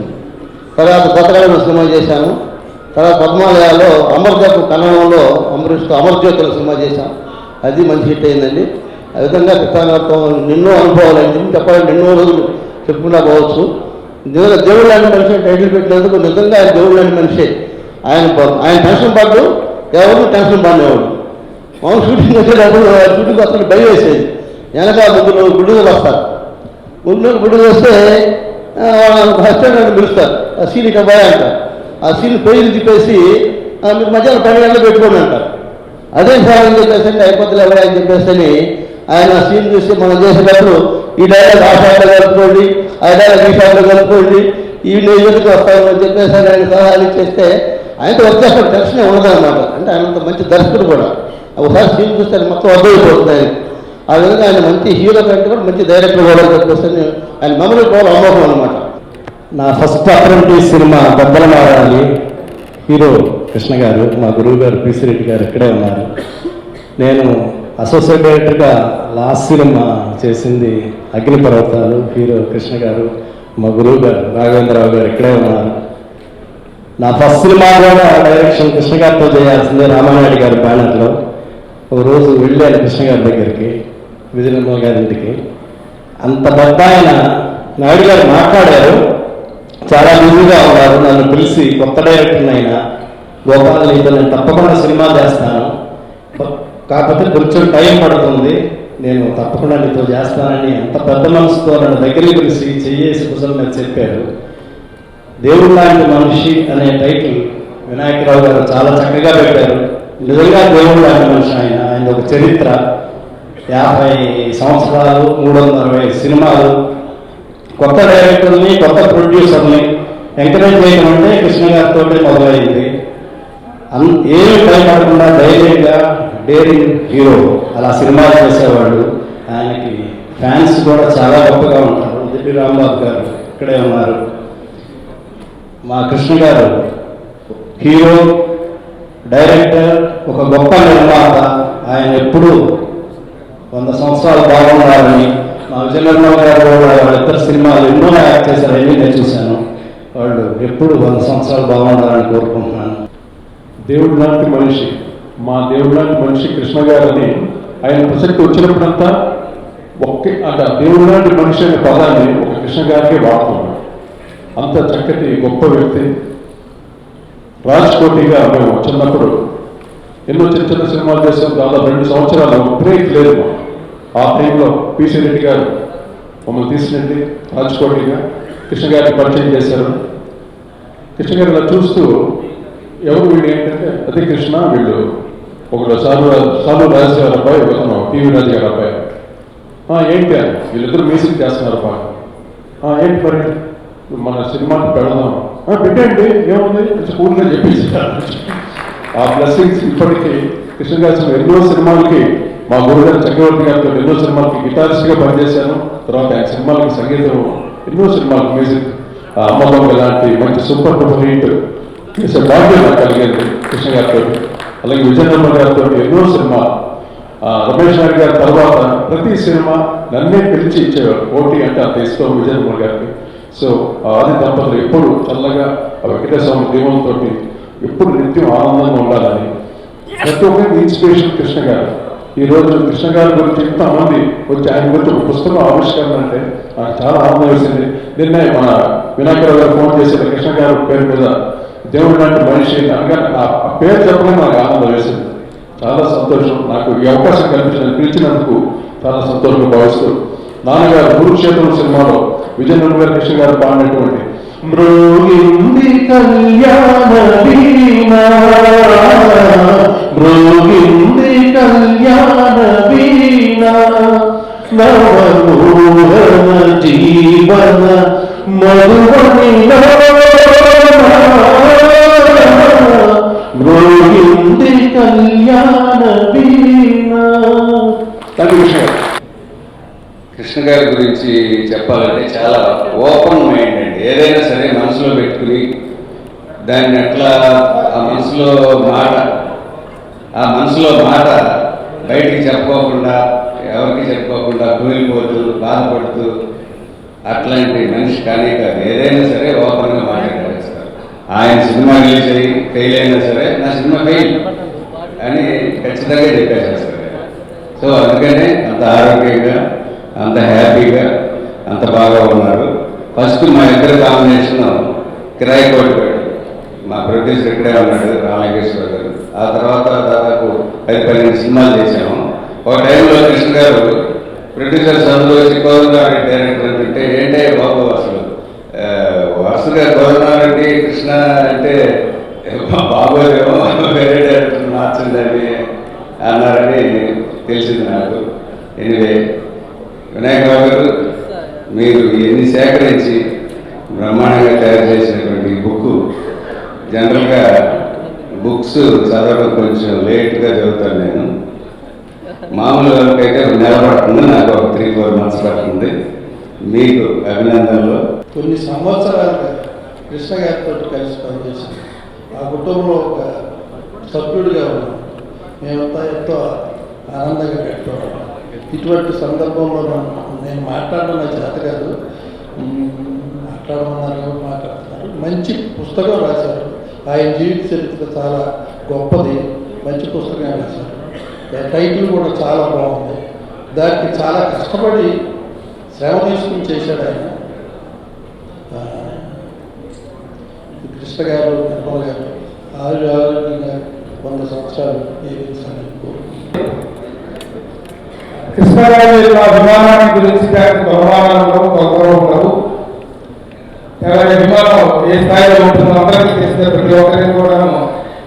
తర్వాత కొత్తగా సినిమా చేశాను. తర్వాత పద్మాలయాలో అమర్జ్యోతి కన్నడంలో అమరీష్తో అమర్జ్యోతుల సినిమా చేశాం, అది మంచి హిట్ అయిందండి. ఆ విధంగా కృష్ణ గారితో ఎన్నో అనుభవాలండి, చెప్పాలంటే ఎన్నో రోజులు చెప్పుకుంటా పోవచ్చు. దేవుడు లాంటి మనిషి టైటిల్ పెట్టినందుకు నిజంగా ఆయన దేవుడు లాంటి మనిషి. ఆయన టెన్షన్ పడ్డు, ఎవరు టెన్షన్ పడినవాడు. మామూలు షూటింగ్ వచ్చేటప్పుడు షూటింగ్ వస్తే భయం వేసేది. వెనక ముగ్గురు గుడ్డులు వస్తారు, గుడ్డులు వస్తే ఫస్ట్ నన్ను పిలుస్తారు, ఆ సీన్ ఇక భయ అంటారు. ఆ సీన్ పొయ్యిలు తిప్పేసి మీకు మధ్యాహ్నం 10 గంటలు పెట్టుకోండి అంటారు. అదే సార్ అని చెప్పేసి అంటే అయిపోతుంది ఎవరు అని చెప్పేసి ఆయన సీన్ చూసి మనం చేసేటప్పుడు ఈ డైలాగ్ ఆ షాట్లో కలుపుకోండి, ఆ డైలాగ్ ఈ షాట్లో కలుపుకోండి, ఈ ఎందుకు వస్తాను అని చెప్పేసి ఆయన సలహాలు ఇచ్చేస్తే ఆయనతో వచ్చేస్తే టెన్షన్ ఉండదన్నమాట. అంటే ఆయనంత మంచి దర్శకుడు కూడా. ఒకసారి సీన్ చూస్తే ఆయన మొత్తం అర్థమైపోతుంది ఆయన. ఆ విధంగా ఆయన మంచి హీరో కంటే కూడా మంచి డైరెక్టర్ కూడా చెప్పేసి ఆయన మెమరీ కూడా అమోఘం అనమాట. నా ఫస్ట్ అప్రెంటిస్ సినిమా బద్దల మారాలి హీరో కృష్ణ గారు, మా గురువు గారు పిసి రెడ్డి గారు ఇక్కడే ఉన్నారు. నేను అసోసియేట్ డైరెక్టర్గా లాస్ట్ సినిమా చేసింది అగ్నిపర్వతాలు, హీరో కృష్ణ గారు, మా గురువు గారు రాఘవేంద్రరావు గారు ఇక్కడే ఉన్నారు. నా ఫస్ట్ సినిమా కూడా డైరెక్షన్ కృష్ణ గారితో చేయాల్సిందే రామానాయుడు గారి బ్యానర్లో. ఒకరోజు వెళ్ళాను కృష్ణ గారి దగ్గరికి, విజయనమ్మ గారి ఇంటికి. అంత పెద్ద ఆయన నాయుడు గారు మాట్లాడారు, చాలా బిజీగా ఉన్నారు. నన్ను పిలిచి కొత్త డైరెక్టర్ని అయినా గోపాల్ నీతో నేను తప్పకుండా సినిమా చేస్తాను, కాకపోతే కొంచెం టైం పడుతుంది, నేను తప్పకుండా నీతో చేస్తానని అంత పెద్ద మనసుతో నన్ను దగ్గరికి పిలిచి చెయ్యేసి కుసలు నాకు చెప్పారు. దేవుడు లాంటి మనిషి అనే టైటిల్ వినాయకరావు గారు చాలా చక్కగా పెట్టారు. నిజంగా దేవుడు లాంటి మనిషి ఆయన. ఆయన ఒక చరిత్ర, 50 సంవత్సరాలు, 360 సినిమాలు, కొత్త డైరెక్టర్ని కొత్త ప్రొడ్యూసర్ని ఎంకరేజ్ చేయడం అంటే కృష్ణ గారితో మొదలైంది. ఏమి భయపడకుండా ధైర్యంగా డేరింగ్ హీరో అలా సినిమాలు చేసేవాడు. ఆయనకి ఫ్యాన్స్ కూడా చాలా గొప్పగా ఉంటారు. దిడ్డి రాంబాబు గారు ఇక్కడే ఉన్నారు. మా కృష్ణ గారు హీరో, డైరెక్టర్, ఒక గొప్ప నిర్మాత. ఆయన ఎప్పుడూ 100 సంవత్సరాలు బాగుండాలని. మా విజయనిర్మల గారు కూడా వాళ్ళిద్దరు సినిమాలు ఎన్నో యాక్ట్ చేశారు, అన్నీ నేను చూశాను. వాళ్ళు ఎప్పుడు 100 సంవత్సరాలు బాగుండాలని కోరుకుంటున్నాను. దేవుడు లాంటి మనిషి, మా దేవుడు లాంటి మనిషి కృష్ణ గారని ఆయన ప్రసక్తి వచ్చినప్పుడంతా దేవుడు లాంటి మనిషి అనే పదాన్ని ఒక కృష్ణ గారికి వాడుతున్నాం. అంత చక్కటి గొప్ప వ్యక్తి. రాజ్కోటిగా మేము చిన్నప్పుడు ఎన్నో చిన్న చిన్న సినిమాలు చేసాం. దాదాపు 2 సంవత్సరాలు బ్రేక్ లేదు. ఆ టైంలో పిసి రెడ్డి గారు మమ్మల్ని తీసుకెళ్ళి రాజ్కోటిగా కృష్ణ గారిని పరిచయం చేశారు. కృష్ణ గారు ఇలా చూస్తూ, ఎవరు వీళ్ళు ఏంటంటే అదే కృష్ణ, వీళ్ళు ఒకడు సాలు రాజు గారి అబ్బాయి, ఒకను టీవీ రాజు గారి అబ్బాయి. ఏంటి అని, వీళ్ళిద్దరు మ్యూజిక్ చేస్తున్నారు అబ్బాయి. ఏంటి మరి మన సినిమాని పెడదాం, పెట్టండి ఏముంది స్కూల్గా చెప్పేసి. ఆ బ్లెస్సింగ్స్ ఇప్పటికీ కృష్ణ గారు ఎన్నో సినిమాలకి, మా గురుగారు చక్రవర్తి గారితో ఎన్నో సినిమాలకి గిటారిస్ట్గా పనిచేశాను. తర్వాత ఆయన సినిమాలకి సంగీతం, ఎన్నో సినిమాలకు మ్యూజిక్, అమ్మమ్మ లాంటి మంచి సూపర్ డూపర్ హిట్ చేసే భాగ్యం నాకు కలిగింది కృష్ణ గారితో. అలాగే విజయనిర్మల గారితో ఎన్నో సినిమా. రమేష్ నాయుడు గారి తర్వాత ప్రతి సినిమా నన్నే పిలిచి ఇచ్చేవారు. పోటీ అంటే అంత ఇష్టం విజయనిర్మల గారికి. సో ఆది దంపతులు ఎప్పుడు చల్లగా వెంకటేశ్వర దీవంతో ఎప్పుడు నిత్యం ఆనందంగా ఉండాలని ప్రతి ఒక్కరికి ఇన్స్పిరేషన్ కృష్ణ గారు. ఈరోజు కృష్ణ గారి గురించి ఇంతమంది వచ్చి ఆయన గురించి ఒక పుస్తకం ఆవిష్కరణ అంటే నాకు చాలా ఆనందం వేసింది. నిన్నే మన వినాయకరావు గారు ఫోన్ చేశారు, కృష్ణ గారి పేరు మీద దేవుడు లాంటి మనిషి అనగా ఆ పేరు చెప్పడం నాకు ఆనందం వేసింది. చాలా సంతోషం. నాకు ఈ అవకాశం పిలిచినందుకు చాలా సంతోషంగా భావిస్తూ, నాన్నగారు కురుక్షేత్రం సినిమాలో విజయనిర్మల కృష్ణ గారు పాడినటువంటి మృగింది కళ్యాణ వీణా, మృగింది కళ్యాణ వీణా, నవమోహన జీవన మధువనిలో మృగింది కళ్యాణ వీణా. కృష్ణ గారి గురించి చెప్పాలంటే చాలా ఓపెన్ మైండ్ అండి. ఏదైనా సరే మనసులో పెట్టుకుని దాన్ని అట్లా ఆ మనసులో మాట బయటికి చెప్పుకోకుండా, ఎవరికి చెప్పుకోకుండా కుమిలిపోతూ బాధపడుతూ అట్లాంటి మనిషి కానీ కాదు. ఏదైనా సరే ఓపెన్గా మాట్లాడేస్తారు. ఆయన సినిమా రిలీజ్ అయ్యి ఫెయిల్ అయినా సరే నా సినిమా ఫెయిల్ అని ఖచ్చితంగా చెప్పేసేస్తారు. సో అందుకనే అంత ఆరోగ్యంగా, అంత హ్యాపీగా, అంత బాగా ఉన్నారు. ఫస్ట్ మా ఇద్దరు కాంబినేషన్ కిరాయి కోటిపేట, మా ప్రొడ్యూసర్ ఇక్కడే ఉన్నాడు రామలింగేశ్వర గారు. ఆ తర్వాత దాదాపు 10-12 సినిమాలు చేశాము. ఒక టైంలో కృష్ణ గారు ప్రొడ్యూసర్స్ అందరూ వచ్చి గోవిందరారెడ్డి డైరెక్టర్ అంటే ఏంటే బాబు అసలు వరుసగా గోవిందరారెడ్డి కృష్ణ అంటే బాగోదేమో, వేరే డైరెక్టర్ మార్చిందని అన్నారని తెలిసింది నాకు. ఎనివే వినాయకరావు గారు, మీరు ఎన్ని సేకరించి బ్రహ్మాండంగా తయారు చేసినటువంటి బుక్, జనరల్గా బుక్స్ చదవడం కొంచెం లేట్గా చదువుతాను నేను. మామూలు వాళ్ళకైతే నెల పడుతుంది, నాకు ఒక 3-4 months పడుతుంది. మీకు అభినందనలు. కొన్ని సంవత్సరాలుగా కృష్ణ గారితో కలిసి పనిచేసి ఆ కుటుంబంలో ఒక సభ్యుడిగా ఉన్నాం. మేమంతా ఎంతో ఆనందంగా గడిపేవాళ్ళం. ఇటువంటి సందర్భంలో నేను మాట్లాడడం నాకు చేత కాదు, మాట్లాడమన్నారు, మాట్లాడుతున్నారు. మంచి పుస్తకం రాశారు. ఆయన జీవిత చరిత్ర చాలా గొప్పది, మంచి పుస్తకం రాశారు. టైటిల్ కూడా చాలా బాగుంది. దానికి చాలా కష్టపడి శ్రమ తీసుకుని చేశాడు ఆయన. కృష్ణ గారు, నిర్మల గారు ఆరోగ్యంగా 100 సంవత్సరాలు జీవించాలని కోరుకుంటున్నాను. కృష్ణగారి యొక్క విమానాన్ని గురించి బహుమానాలు గౌరవం ఎవరి విమానం ఏ స్థాయిలో ఉంటుందో అందరికీ తెలిసిన ప్రతి ఒక్కరికి కూడా.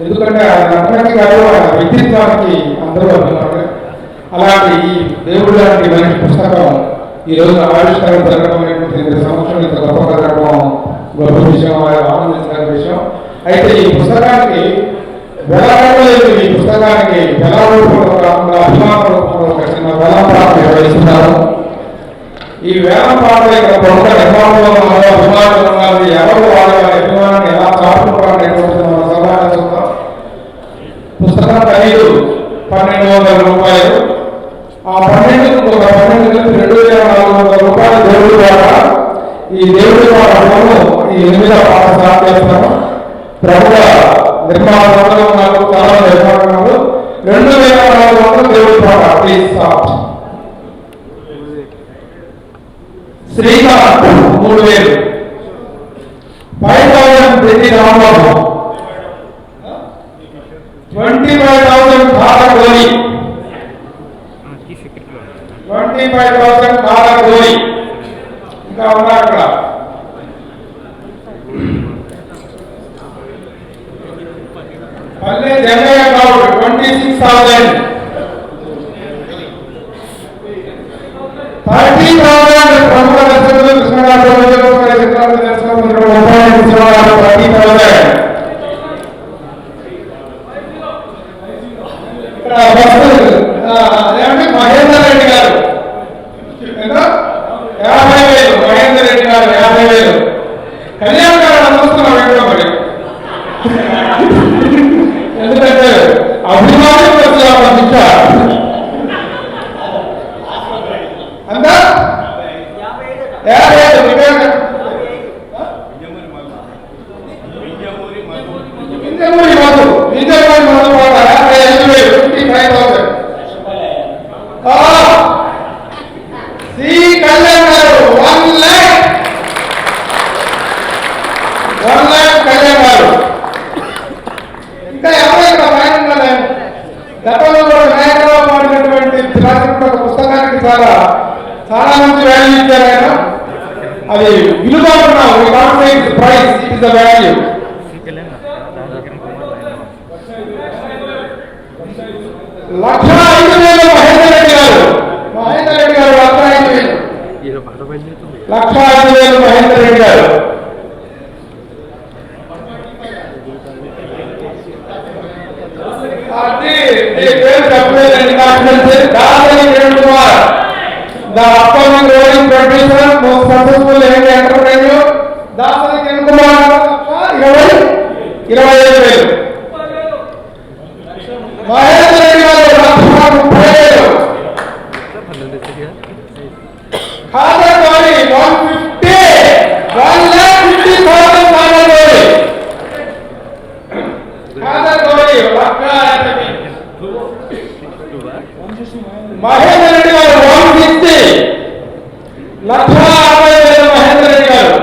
ఎందుకంటే నటనకి గారు వ్యక్తిత్వానికి అందరూ అభిమానులు. అలాంటి ఈ దేవుడు లాంటి మంచి పుస్తకం ఈరోజు ఆవిష్కరణ జరగడం అనేటువంటి 2 సంవత్సరాలు ఇంత గొప్పగా జరగడం గొప్ప విషయం, ఆనందించిన విషయం. అయితే ఈ పుస్తకానికి వెలలేదు. ఈ పుస్తకానికి వెల రూపంలో కాకుండా అభిమాన రూపంలో ఒక చిన్న వేలంపాట నిర్వహిస్తున్నారు. ఈ వేలంపాట ఇక్కడ ప్రముఖ నిర్మాణంలో ఉన్నారు, అభిమానులు ఉన్నారు. ఎవరు వాళ్ళ అభిమానాన్ని ఎలా చాటుకుంటారనేటువంటి మనం సమావేశంలో 1200 రూపాయలు. ఆ 12 ఒక 12 కలిపి 2400 రూపాయలు దేవుడి ద్వారా ఈ దేవుడి ద్వారా ఈ 8వ పాట స్టార్ట్ చేస్తాము. ప్రభుత్వ నిర్మాణంలో నాకు చాలా నిర్మాణంలో 2400 దేవుడి పాట ప్లీజ్ స్టార్ట్. శ్రీకాంత్ 3000, 5000 ప్రతి రాంబాబు, 25,000 కారగోరి, 25,000 కారగోరి. ఇంకా ఉన్నారు అక్కడ. పల్లె జగయ్య గౌడ్ 26,000, 30,000 ప్రముఖ దర్శకులు కృష్ణగారు 30,000. మహేందర్ రెడ్డి గారు 50,000, మహేందర్ రెడ్డి గారు 50,000. కళ్యాణ్ గారు అనుకున్నాం ఎక్కడో మరి, ఎందుకంటే అభిమాని పంపించారు అంత 50,000. వింజమూరి మధు 55,000, 55,000. సి కళ్యాణ్ గారు 1 lakh కళ్యాణ్ గారు. ఇంకా ఎవరు ఇక్కడ నాయకులు గతంలో కూడా నాయకులు పాడినటువంటి రాసినటువంటి ఒక పుస్తకానికి చాలా మంది వాల్యూ ఇచ్చారు ఆయన. అది విలువ ఉన్నాం, price it is the value. 1,05,000 Mahender Reddy గారు, 1,05,000, 1,05,000 మహేందర్ రెడ్డి గారు. Dasari Kiran Kumar, the upcoming rolling producer, most successful young entrepreneur. Dasari Kiran Kumar 25,000. Mahender Reddy గారు 1,30,000. కాదర్వాడి 150, 1,50,000 కాదర్వాడి. మహేందర్ రెడ్డి గారు 160, 1,60,000 మహేందర్ రెడ్డి గారు.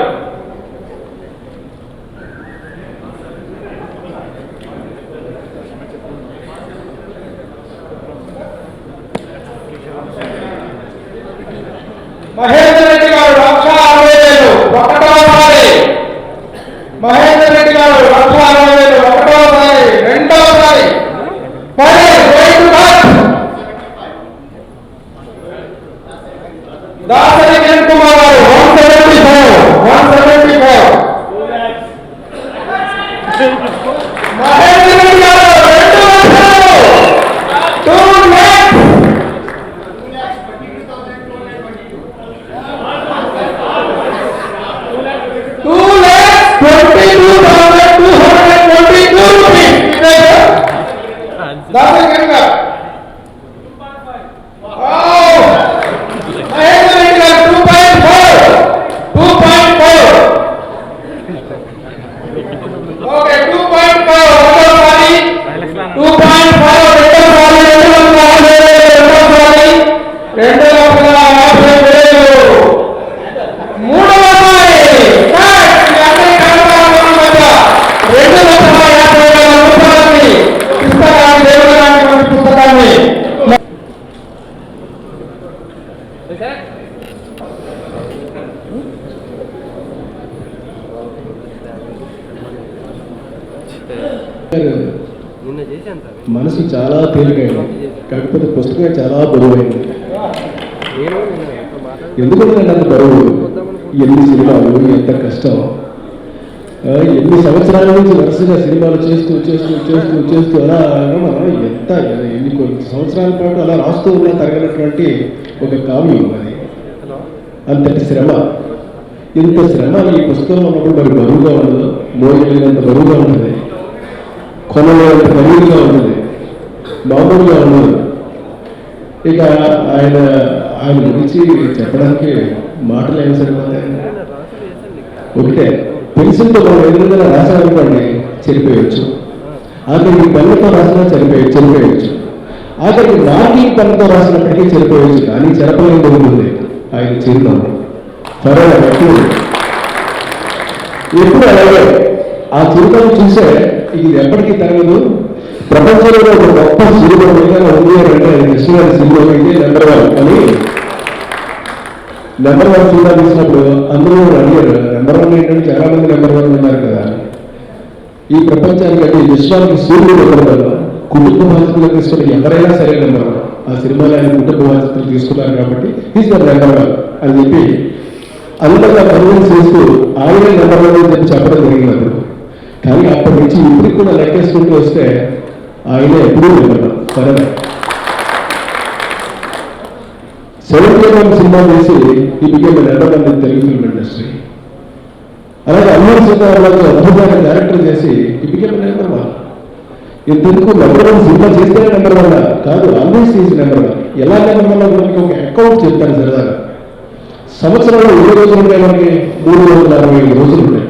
మహేందర్ రెడ్డి గారు 1,60,000 ఒకటోసారి. మహేందర్ రెడ్డి గారు 1,60,000 ఒకటోసారి, రెండోసారి. దాసరి కిరణ్ కుమార్ గారు 175. మహేందర్ రెడ్డి గారు 2 lakhs. దాసరి కిరణ్ గారు. మహేందర్ రెడ్డి గారు 2.4. ఓకే 2.4 ఒకటోసారి, 2.5 రెండోసారి, 2,50,000 మూడవసారి 2,50,000 రూపాయలకి పుస్తకాన్ని, దేవుడి పుస్తకాన్ని మనసు చాలా తేలికైంది, కాకపోతే పుస్తకం చాలా బరువైంది. ఎందుకంటే నాకు బరువు, ఎన్ని సినిమాలు, ఎంత కష్టం, ఎన్ని సంవత్సరాల నుంచి వరుసగా సినిమాలు చేస్తూ అలా మనం ఎన్ని కొన్ని సంవత్సరాల పాటు అలా రాస్తూ ఉన్నా తరగనటువంటి ఒక కావ్యం అది. అంతటి శ్రమ, ఇంత శ్రమ ఈ పుస్తకంలో ఉన్నప్పుడు మరి బరువుగా ఉండదు, మోయలేనంత బరువుగా ఉంటుంది, కొనలేనంత బరువుగా ఉంటుంది, మామూలుగా ఉండదు. ఇక ఆయన గురించి చెప్పడానికి మాటలు ఏమి సరిపోతాయి. ఒకటే పెన్సిల్తో మనం ఎదురుగా రాసామనుకోండి చనిపోయవచ్చు, ఆఖరికి పెన్నుతో రాసినా చనిపోయవచ్చు, ఆఖరికి మార్కింగ్ పెన్నుతో రాసినప్పటికీ చనిపోయవచ్చు, కానీ చెరపలేని ఉంటుంది ఆయన చిరునవ్వు. ఫరెవర్ ఎప్పుడు అలాగే ఆ చిరునవ్వు చూసే ఇది ఎప్పటికీ తగ్గదు. ప్రపంచంలో ఒక గొప్ప సినిమా ఏదైనా ఉంది అంటే కృష్ణ గారి సినిమా అయితే నెంబర్ 1 అని. నెంబర్ 1 సినిమా తీసినప్పుడు అందరూ అడిగారు నెంబర్ 1 ఏంటంటే చాలా మంది నెంబర్ 1 ఉన్నారు కదా. ఈ ప్రపంచానికి అంటే విశ్వానికి సూర్యుడు నెంబర్ 1, కుటుంబ బాధ్యతలు తీసుకుని ఎవరైనా సరే నెంబర్ 1. ఆ సినిమాలో ఆయన కుటుంబ బాధ్యతలు తీసుకున్నారు కాబట్టి ఈజ్ ద నెంబర్ 1 అని చెప్పి అందరిగా కన్విన్స్ చేస్తూ ఆయనే నెంబర్ 1 అని చెప్పి చెప్పడం జరిగినప్పుడు. కానీ అప్పటి నుంచి ఇప్పటికి కూడా లెక్కేసుకుంటూ వస్తే ఆయన ఎప్పుడూ నెంబర్ 1. సరే 71 సినిమా చేసి he became number 1 Telugu film industry. అలాగే అల్లూరి సీతారామరాజు అద్భుతమైన డైరెక్టర్ చేసి ఈ బికేమ్ నెంబర్ 1. ఇంతకు నెంబర్ 1 సినిమా చేస్తేనే నెంబర్ 1 కాదు, ఆల్వేస్ ఈజ్ నెంబర్ 1. ఎలా నెంబర్ 1 మనకి ఒక అకౌంట్ చెప్తాను సరదాగా. సంవత్సరంలో 20 రోజులు ఉంటాయి, మనకి 365 రోజులు ఉంటాయి.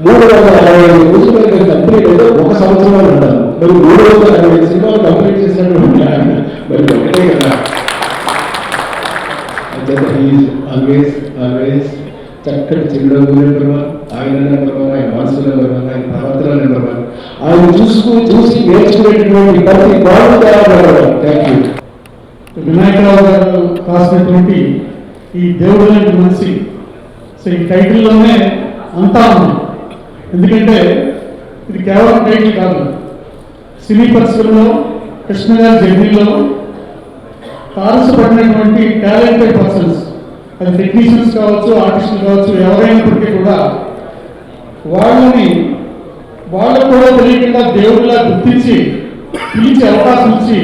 365 రోజులు కంప్లీట్ అయితే ఒక సంవత్సరం అంటారు. మరి 365 సినిమాలు కంప్లీట్ చేసినటువంటి మరి ఒకటే కదా. ఆల్వేస్ చక్కటి చిరునవ్వు నెంబర్ 1, ఆయన నెంబర్ 1, ఆయన మనసు నెంబర్ 1, ఆయన ప్రవర్తన నెంబర్ 1, ఆయన చూసి నేర్చుకునేటువంటి ప్రతి బాగుంది. Thank you. వినాయకరావు గారు రాసినటువంటి ఈ దేవుడు లాంటి మనిషి, సో ఈ టైటిల్లోనే అంతా ఉంది. ఎందుకంటే ఇది కేవలం టైటిల్ కాదు, సినీ పరిశ్రమలో కృష్ణ గారి జర్నీలో తారసపడినటువంటి టాలెంటెడ్ పర్సన్స్, అది టెక్నీషియన్స్ కావచ్చు, ఆర్టిస్టులు కావచ్చు, ఎవరైనప్పటికీ కూడా వాళ్ళకు కూడా తెలియకుండా దేవుడిలా గుర్తించి పిలిచి అవకాశం ఇచ్చి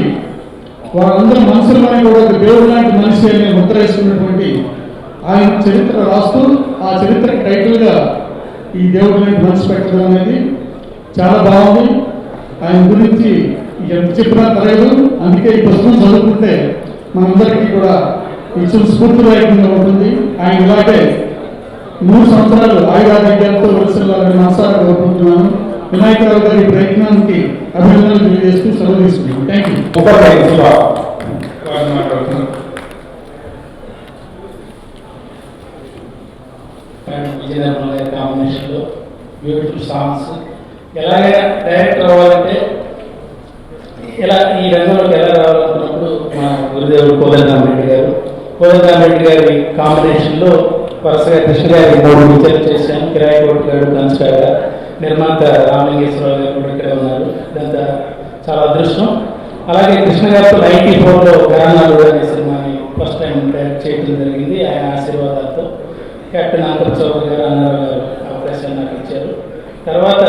వాళ్ళందరూ మనసులోనే కూడా ఒక దేవుడు లాంటి మనిషి అనే ముద్ర వేసుకున్నటువంటి ఆయన చరిత్ర రాస్తూ ఆ చరిత్రకి టైటిల్గా ఈ దేవుడు లాంటి మనిషి పెట్టడం అనేది చాలా బాగుంది. ఆయన గురించి ఎంత చెప్పినా తెలియదు. అందుకే ఈ పుస్తకం చదువుకుంటే మనందరికీ కూడా ఇచ్చిన స్ఫూర్తిదాయకంగా ఉంటుంది. ఆయన ఇలాగే 3 సంవత్సరాలు ఆయురారోగ్యాలతో వలసలని మనసారా కోరుకుంటున్నాను. వినాయకరావు గారి ప్రయత్నానికి అభినందనలు తెలియజేస్తూ సెలవు తీసుకున్నాను. Thank you. విజయనగరం కాంబినేషన్లో బ్యూటిఫుల్ సాంగ్స్. ఎలాగైనా డైరెక్టర్ అవ్వాలంటే ఇలా ఈ రంగంలోకి ఎలా రావాలనుకున్నప్పుడు మా గురుదేవుడు కోదండరామిరెడ్డి గారి కాంబినేషన్లో వరుసగా కృష్ణ గారి 3 పిక్చర్లు చేశాను. కిరాయి కోటి గారు, కన్స్కాడ, నిర్మాత రామలింగేశ్వరరావు గారు కూడా ఇక్కడ ఉన్నారు. ఇదంతా చాలా అదృష్టం. అలాగే కృష్ణ గారితో 94లో గ్రామాలు అనే సినిమాని ఫస్ట్ టైం డైరెక్ట్ చేయడం జరిగింది. ఆయన ఆశీర్వాదాలతో కెప్టెన్ అంకర్ చౌదరి గారు, అన్నారావు గారు అవకాశాన్ని నాకు ఇచ్చారు. తర్వాత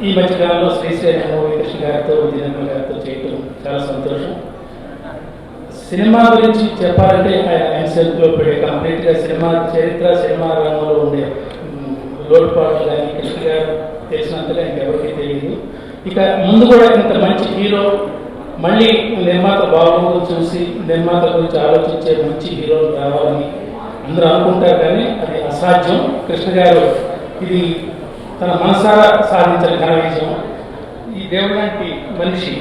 ఈ మధ్యకాలంలో శ్రీశ్రీరామ కృష్ణ గారితో, విజయనగరం గారితో చేయటం చాలా సంతోషం. సినిమా గురించి చెప్పాలంటే ఆయన సెల్ఫ్లో పెడే కంప్లీట్గా సినిమా చరిత్ర, సినిమా రంగంలో ఉండే లోటుపాట్లు కానీ కృష్ణ గారు తెలిసినంతగా ఇంకెవరికి తెలియదు. ఇక ముందు కూడా ఇంత మంచి హీరో మళ్ళీ నిర్మాత బాబు చూసి నిర్మాత గురించి ఆలోచించే మంచి హీరోలు రావాలని అందరూ అనుకుంటారు, కానీ అది అసాధ్యం. కృష్ణ గారు ఇది తన మనసారా సాధించిన ఘన విజయం. ఈ దేవుడు లాంటి మనిషి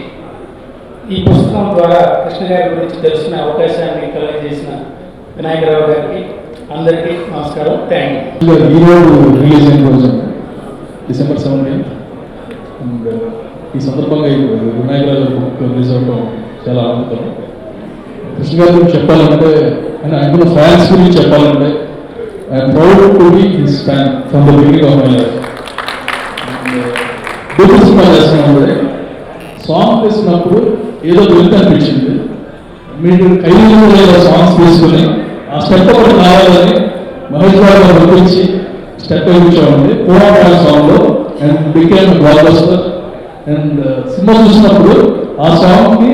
ఈ పుస్తకం ద్వారా కృష్ణ గారి గురించి తెలుసుకునే అవకాశాన్ని కలుగజేసిన వినాయకరావు గారికి అందరికీ నమస్కారం. Thank you. ఈరోజు రిలీజ్ అయిన రోజు December 17. ఈ సందర్భంగా వినాయకరావు గారి బుక్ రిలీజ్ అవ్వడం చాలా ఆనందకరం. కృష్ణ గారి గురించి చెప్పాలంటే అందులో ఫ్యాన్స్ గురించి చెప్పాలంటే I'm proud to be his fan from the beginning of my life. Cinema చేస్తున్నాం, సాంగ్ వేసినప్పుడు ఏదో వెళ్తే అనిపించింది. మీరు కైలో సాంగ్స్ తీసుకుని ఆ స్టెప్ ఒకటి కావాలని మహేష్ బాబు గారు పంపించి స్టెప్ వేయించామండి పోరాటాల సాంగ్లో. And became block buster. And cinema చూసినప్పుడు ఆ సాంగ్కి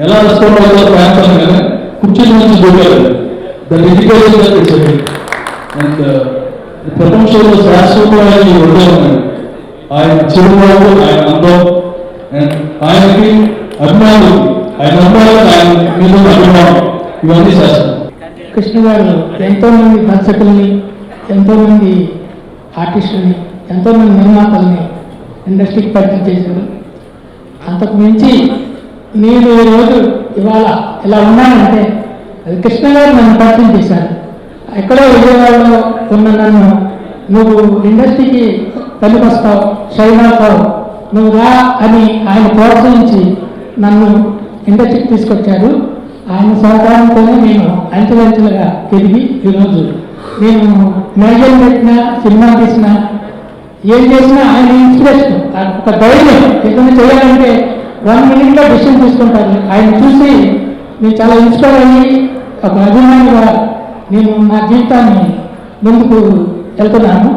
ఎలా రెస్పాండ్ అవుతారో ఫ్యాన్స్ అని కానీ కుర్చీ నుంచి దూకారు. దాని ఎడ్యుకేషన్ అండ్ ప్రపంచంలో శాశ్వతమైన ఉండే ఉన్నాయి. ఆయన చిరునవ్వు, ఆయన అందం, అండ్ ఆయనకి అభిమానులు, ఆయన అభిమానులు ఆయన మీద అభిమానం. ఇవన్నీ చేస్తాం. కృష్ణ గారు ఎంతోమంది దర్శకుల్ని, ఎంతోమంది ఆర్టిస్టులని, ఎంతోమంది నిర్మాతల్ని ఇండస్ట్రీకి పరిచయం చేశారు. అంతకు మించి నేను ఈరోజు ఇవాళ ఇలా ఉన్నానంటే అది కృష్ణ గారు నన్ను పరిచయం చేశారు. ఎక్కడో విజయవాడలో ఉన్న నన్ను నువ్వు ఇండస్ట్రీకి పనికొస్తావు, షైన్ అవుతావు, నువ్వు రా అని ఆయన ప్రోత్సహించి నన్ను ఇండస్ట్రీకి తీసుకొచ్చారు. ఆయన సహకారంతోనే నేను అంచెలంచెలుగా ఎదిగి ఈరోజు నేను మ్యాగజైన్ పెట్టినా, సినిమా తీసినా, ఏం చేసినా ఆయన ఇన్స్పిరేషన్, ఒక ధైర్యం. ఏదైనా చేయాలంటే 1 minute డిసిషన్ తీసుకుంటారు. ఆయన చూసి నేను చాలా ఇన్స్పైర్ అయ్యి ఒక అభిమానిగా నేను నా జీవితాన్ని ముందుకు వెళ్తున్నాను.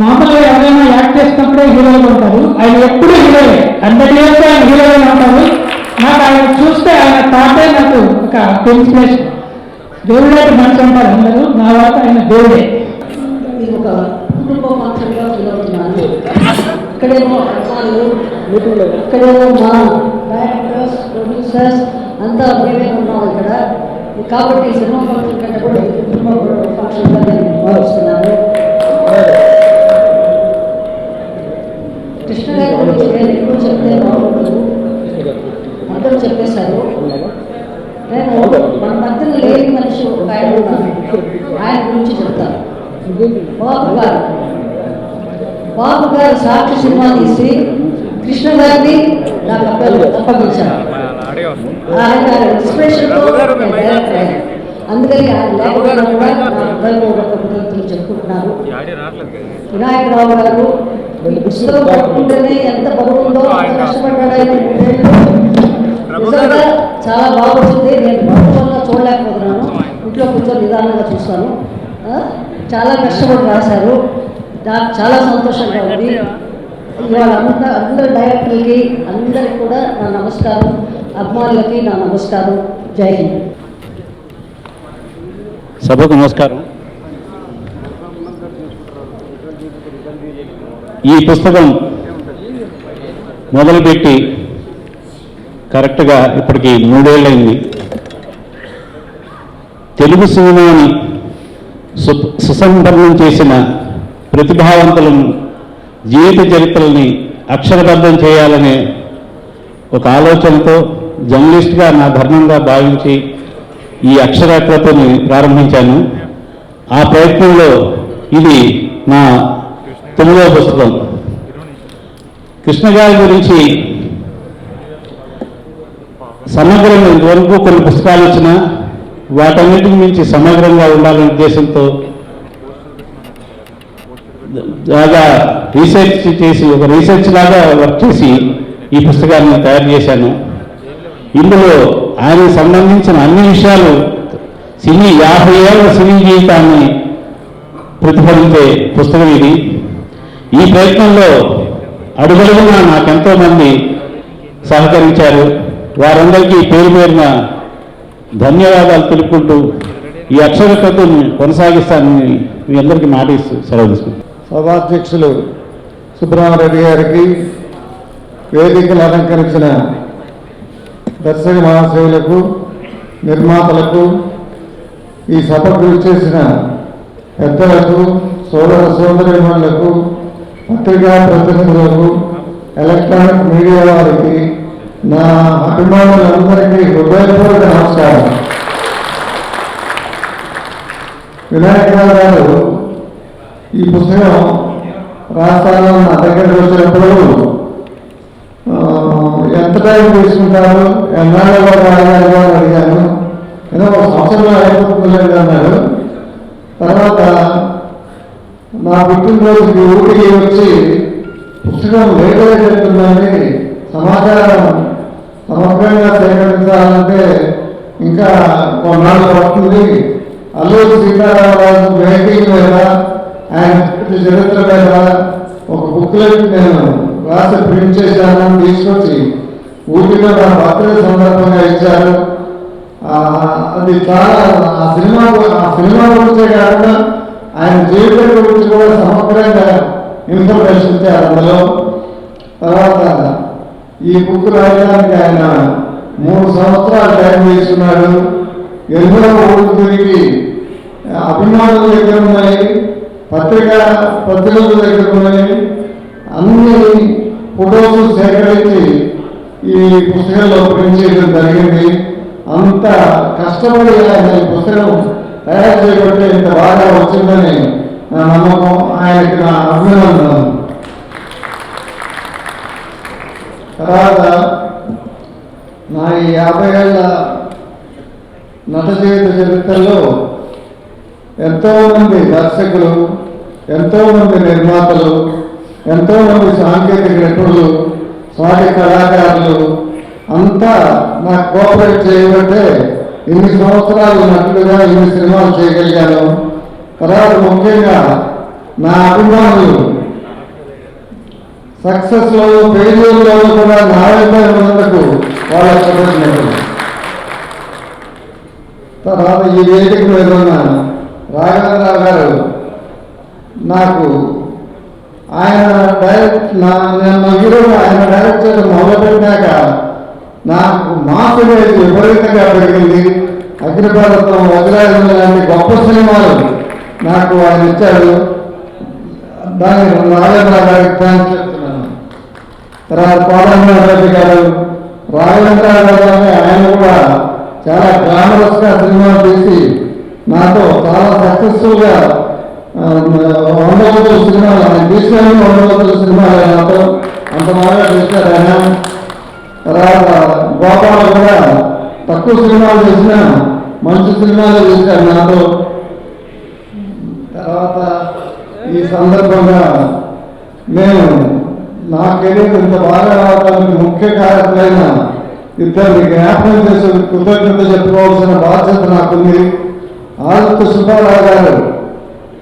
మామూలుగా ఎవరైనా యాక్ట్ చేసినప్పుడే హీరోలు ఉంటారు, ఆయన ఎప్పుడూ హీరోయే. 100 years ఆయన హీరోగానే ఉంటారు. నాకు ఆయన చూస్తే ఆయన తాటే నాకు ఒక ఇన్స్పిరేషన్. దేవుళ్ళకి మనసు అంటారు అందరూ, నా వరకు ఆయన దేవుడే. ఇది ఒక కుటుంబ ఫంక్షన్గా ఫీల్ అవుతున్నాను. ఇక్కడేమో అమ్మాయిలు, ఇక్కడేమో మా డైరెక్టర్స్, ప్రొడ్యూసర్స్ అంతా మేమే ఉన్నాం ఇక్కడ. కాబట్టి సినిమా ఫంక్షన్ కంటే కూడా కుటుంబ ఫంక్షన్గా నేను భావిస్తున్నాను. కృష్ణ గారి గురించి నేను ఎక్కువ చెప్తే బాగుంటుంది, అందరూ చెప్పేశారు. నేను మన మధ్యలో లేని మనిషి ఒక ఆయన ఉన్నాను, ఆయన గురించి చెప్తాను. బాబు గారు సాక్షి సినిమా తీసి కృష్ణ గారిని నాకు అప్పగించారు. ఆయన ఇన్స్పిరేషన్తో డైరెక్టర్ అయ్యాను. అందుకని ఆయన లేకపోయినా కూడా నా హృదయపూర్వక కృతజ్ఞతలు చెప్పుకుంటున్నాను. వినాయకరావు గారు ఈ పుస్తకం పట్టుకుంటేనే ఎంత బాగుందో, అంత కష్టపడ్డాడు ఆయన. నిజంగా చాలా బాగుంటుంది. నేను భౌతికంగా చూడలేకపోతున్నాను, ఇంట్లో కూర్చొని నిదానంగా చూస్తాను. చాలా కష్టపడి రాశారు. నాకు చాలా సంతోషంగా ఉంది. ఇవాళ అందరు డైరెక్టర్లకి అందరికి కూడా నా నమస్కారం, అభిమానులకి నా నమస్కారం. జై హింద్. సభకు నమస్కారం. ఈ పుస్తకం మొదలుపెట్టి కరెక్ట్గా ఇప్పటికి 3 ఏళ్ళైంది. తెలుగు సినిమాని సుసంపన్నం చేసిన ప్రతిభావంతులను, జీవిత చరిత్రల్ని అక్షరబద్ధం చేయాలనే ఒక ఆలోచనతో జర్నలిస్ట్గా నా ధర్మంగా భావించి ఈ అక్షరాకృతిని ప్రారంభించాను. ఆ ప్రయత్నంలో ఇది నా 9వ పుస్తకం. కృష్ణ గారి గురించి సమగ్రంగా ఇంతవరకు కొన్ని పుస్తకాలు వచ్చిన వాటన్నిటిని మించి సమగ్రంగా ఉండాలనే ఉద్దేశంతో బాగా రీసెర్చ్ చేసి, ఒక రీసెర్చ్ లాగా వర్క్ చేసి ఈ పుస్తకాన్ని తయారు చేశాను. ఇందులో ఆయనకు సంబంధించిన అన్ని విషయాలు 50 ఏళ్ల సినీ జీవితాన్ని ప్రతిఫలించే పుస్తకం ఇది. ఈ ప్రయత్నంలో అడుగడుగునా నాకెంతో మంది సహకరించారు. వారందరికీ పేరు పేరున ధన్యవాదాలు తెలుపుకుంటూ ఈ అక్షరకృతిని కొనసాగిస్తానని మీ అందరికీ మాట ఇస్తూ సెలవు తీసుకుంటాను. సభాధ్యక్షులు సుబ్రహ్మరెడ్డి గారికి, వేదికలు అలంకరించిన దర్శక మహాశయులకు, నిర్మాతలకు, ఈ సభకు ఇచ్చేసిన పెద్దలకు, సోదర సోదరీమణులకు, పత్రికా ప్రతినిధులకు, ఎలక్ట్రానిక్ మీడియా వారికి, నా అభిమానులందరికీ హృదయపూర్వక నమస్కారం. వినాయకరావు గారు ఈ పుస్తకం రాస్తాను నా దగ్గరికి వచ్చినప్పుడు ఎంత టైం తీసుకుంటారు, ఎన్నాళ్ళలో రాయాలి అని అడిగాను. ఏదో 1 సంవత్సరంలో అయిపోతుంది అన్నాడు. తర్వాత నా పుట్టినరోజుకి ఊరికి వచ్చి పుస్తకం లేటగా చెప్తుందని సమాచారం సమగ్రంగా సేకరించాలంటే ఇంకా కొన్నాళ్ళు పడుతుంది. అల్లూరి సీతారామరాజు మేకింగ్ మీద, ఆయన చరిత్ర మీద ఒక బుక్లెట్ నేను రాసి ప్రింట్ చేశాను, తీసుకొచ్చి ఊరిలో నా బర్త్డే సందర్భంగా ఇచ్చారు. అది చాలా ఆ సినిమా గురించే కాకుండా ఆయన జీవితం గురించి కూడా సమగ్రంగా ఇన్ఫర్మేషన్ ఇచ్చారు అందులో. తర్వాత ఈ బుక్ రాయడానికి ఆయన 3 సంవత్సరాలు టైం తీసుకున్నాడు. ఊళ్ళో ఊళ్ళు తిరిగి అభిమానుల దగ్గర ఉన్నాయి, పత్రికల దగ్గర ఉన్నాయి, అన్ని ఫొటోస్ సేకరించి ఈ పుస్తకంలో ప్రింట్ చేయడం జరిగింది. అంత కష్టపడి ఆయన ఈ పుస్తకం తయారు చేయబట్టే ఇంత బాగా వచ్చిందని నా నమ్మకం. ఆయనకి నా అభినందనలు. తర్వాత నా ఈ 50 ఏళ్ళ నట జీవిత చరిత్రలో ఎంతోమంది దర్శకులు, ఎంతోమంది నిర్మాతలు, ఎంతోమంది సాంకేతిక నిపుణులు, స్వాతి కళాకారులు అంతా నాకు కోఆపరేట్ చేయబట్టే ఇన్ని సంవత్సరాలు నటులుగా ఇన్ని సినిమాలు చేయగలిగాను. తర్వాత ముఖ్యంగా నా అభిమానులు సక్సెస్లో ఫెయిల్యూర్లో కూడా నా వైపు ఉన్నందుకు వాళ్ళ కృతజ్ఞతలు. తర్వాత ఈ వేదిక మీద ఉన్న రాఘవేంద్రరావు గారు నాకు ఆయన నేను హీరోగా ఆయన డైరెక్ట్ చేయడం మొదలుపెట్టినాక నాకు మాస్ ఇమేజ్ విపరీతంగా పెరిగింది. అగ్నిపర్వతం, వజ్రాయుధం లాంటి గొప్ప సినిమాలు నాకు ఆయన ఇచ్చాడు. దానికి రాఘవేంద్రరావు గారికి థ్యాంక్స్ చెప్తున్నాను. తర్వాత కోదండరామరెడ్డి గారు, రాఘవేంద్రరావు గారు ఆయన కూడా చాలా గ్లామరస్గా సినిమాలు తీసి నాతో చాలా సక్సెస్ఫుల్గా 100 సినిమాలు ఆయన తీసిన 100 సినిమాలు నాతో అంత బాగా తీశారు ఆయన. తర్వాత గోపాల్ కూడా తక్కువ సినిమాలు చేసిన మంచి సినిమాలు తీశారు నాతో. తర్వాత ఈ సందర్భంగా నేను నా కెరీర్ ఇంత బాగా రావడానికి ముఖ్య కారకులైన ఇద్దరిని జ్ఞాపకం చేసి కృతజ్ఞత చెప్పుకోవాల్సిన బాధ్యత నాకుంది. ఆదిత్య సుబ్బారావు గారు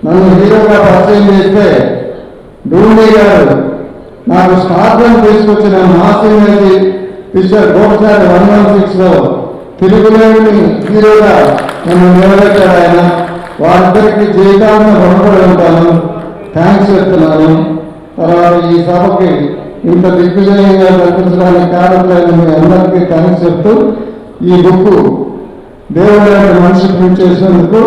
నన్ను హీరోగా పరిచయం చేస్తే, డూండి గారు నాకు స్టార్డం తీసుకొచ్చిన మాస్ ఇమేజ్ పిక్చర్ గోపచారి 116లో తిరుగులేని హీరోగా నన్ను నిలబెట్టాడు ఆయన. వారిద్దరికి జీవితాలను రుణపడి ఉంటాను. థ్యాంక్స్ చెప్తున్నాను. తర్వాత ఈ సభకి ఇంత దిగ్విజయంగా నడిపించడానికి కారణమైన మీ అందరికీ థ్యాంక్స్ చెప్తూ ఈ బుక్ దేవుడి మనిషి ప్రింట్ చేసినందుకు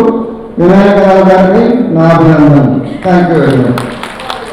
వినాయకరావు గారికి నా అభినందన. Thank you very much.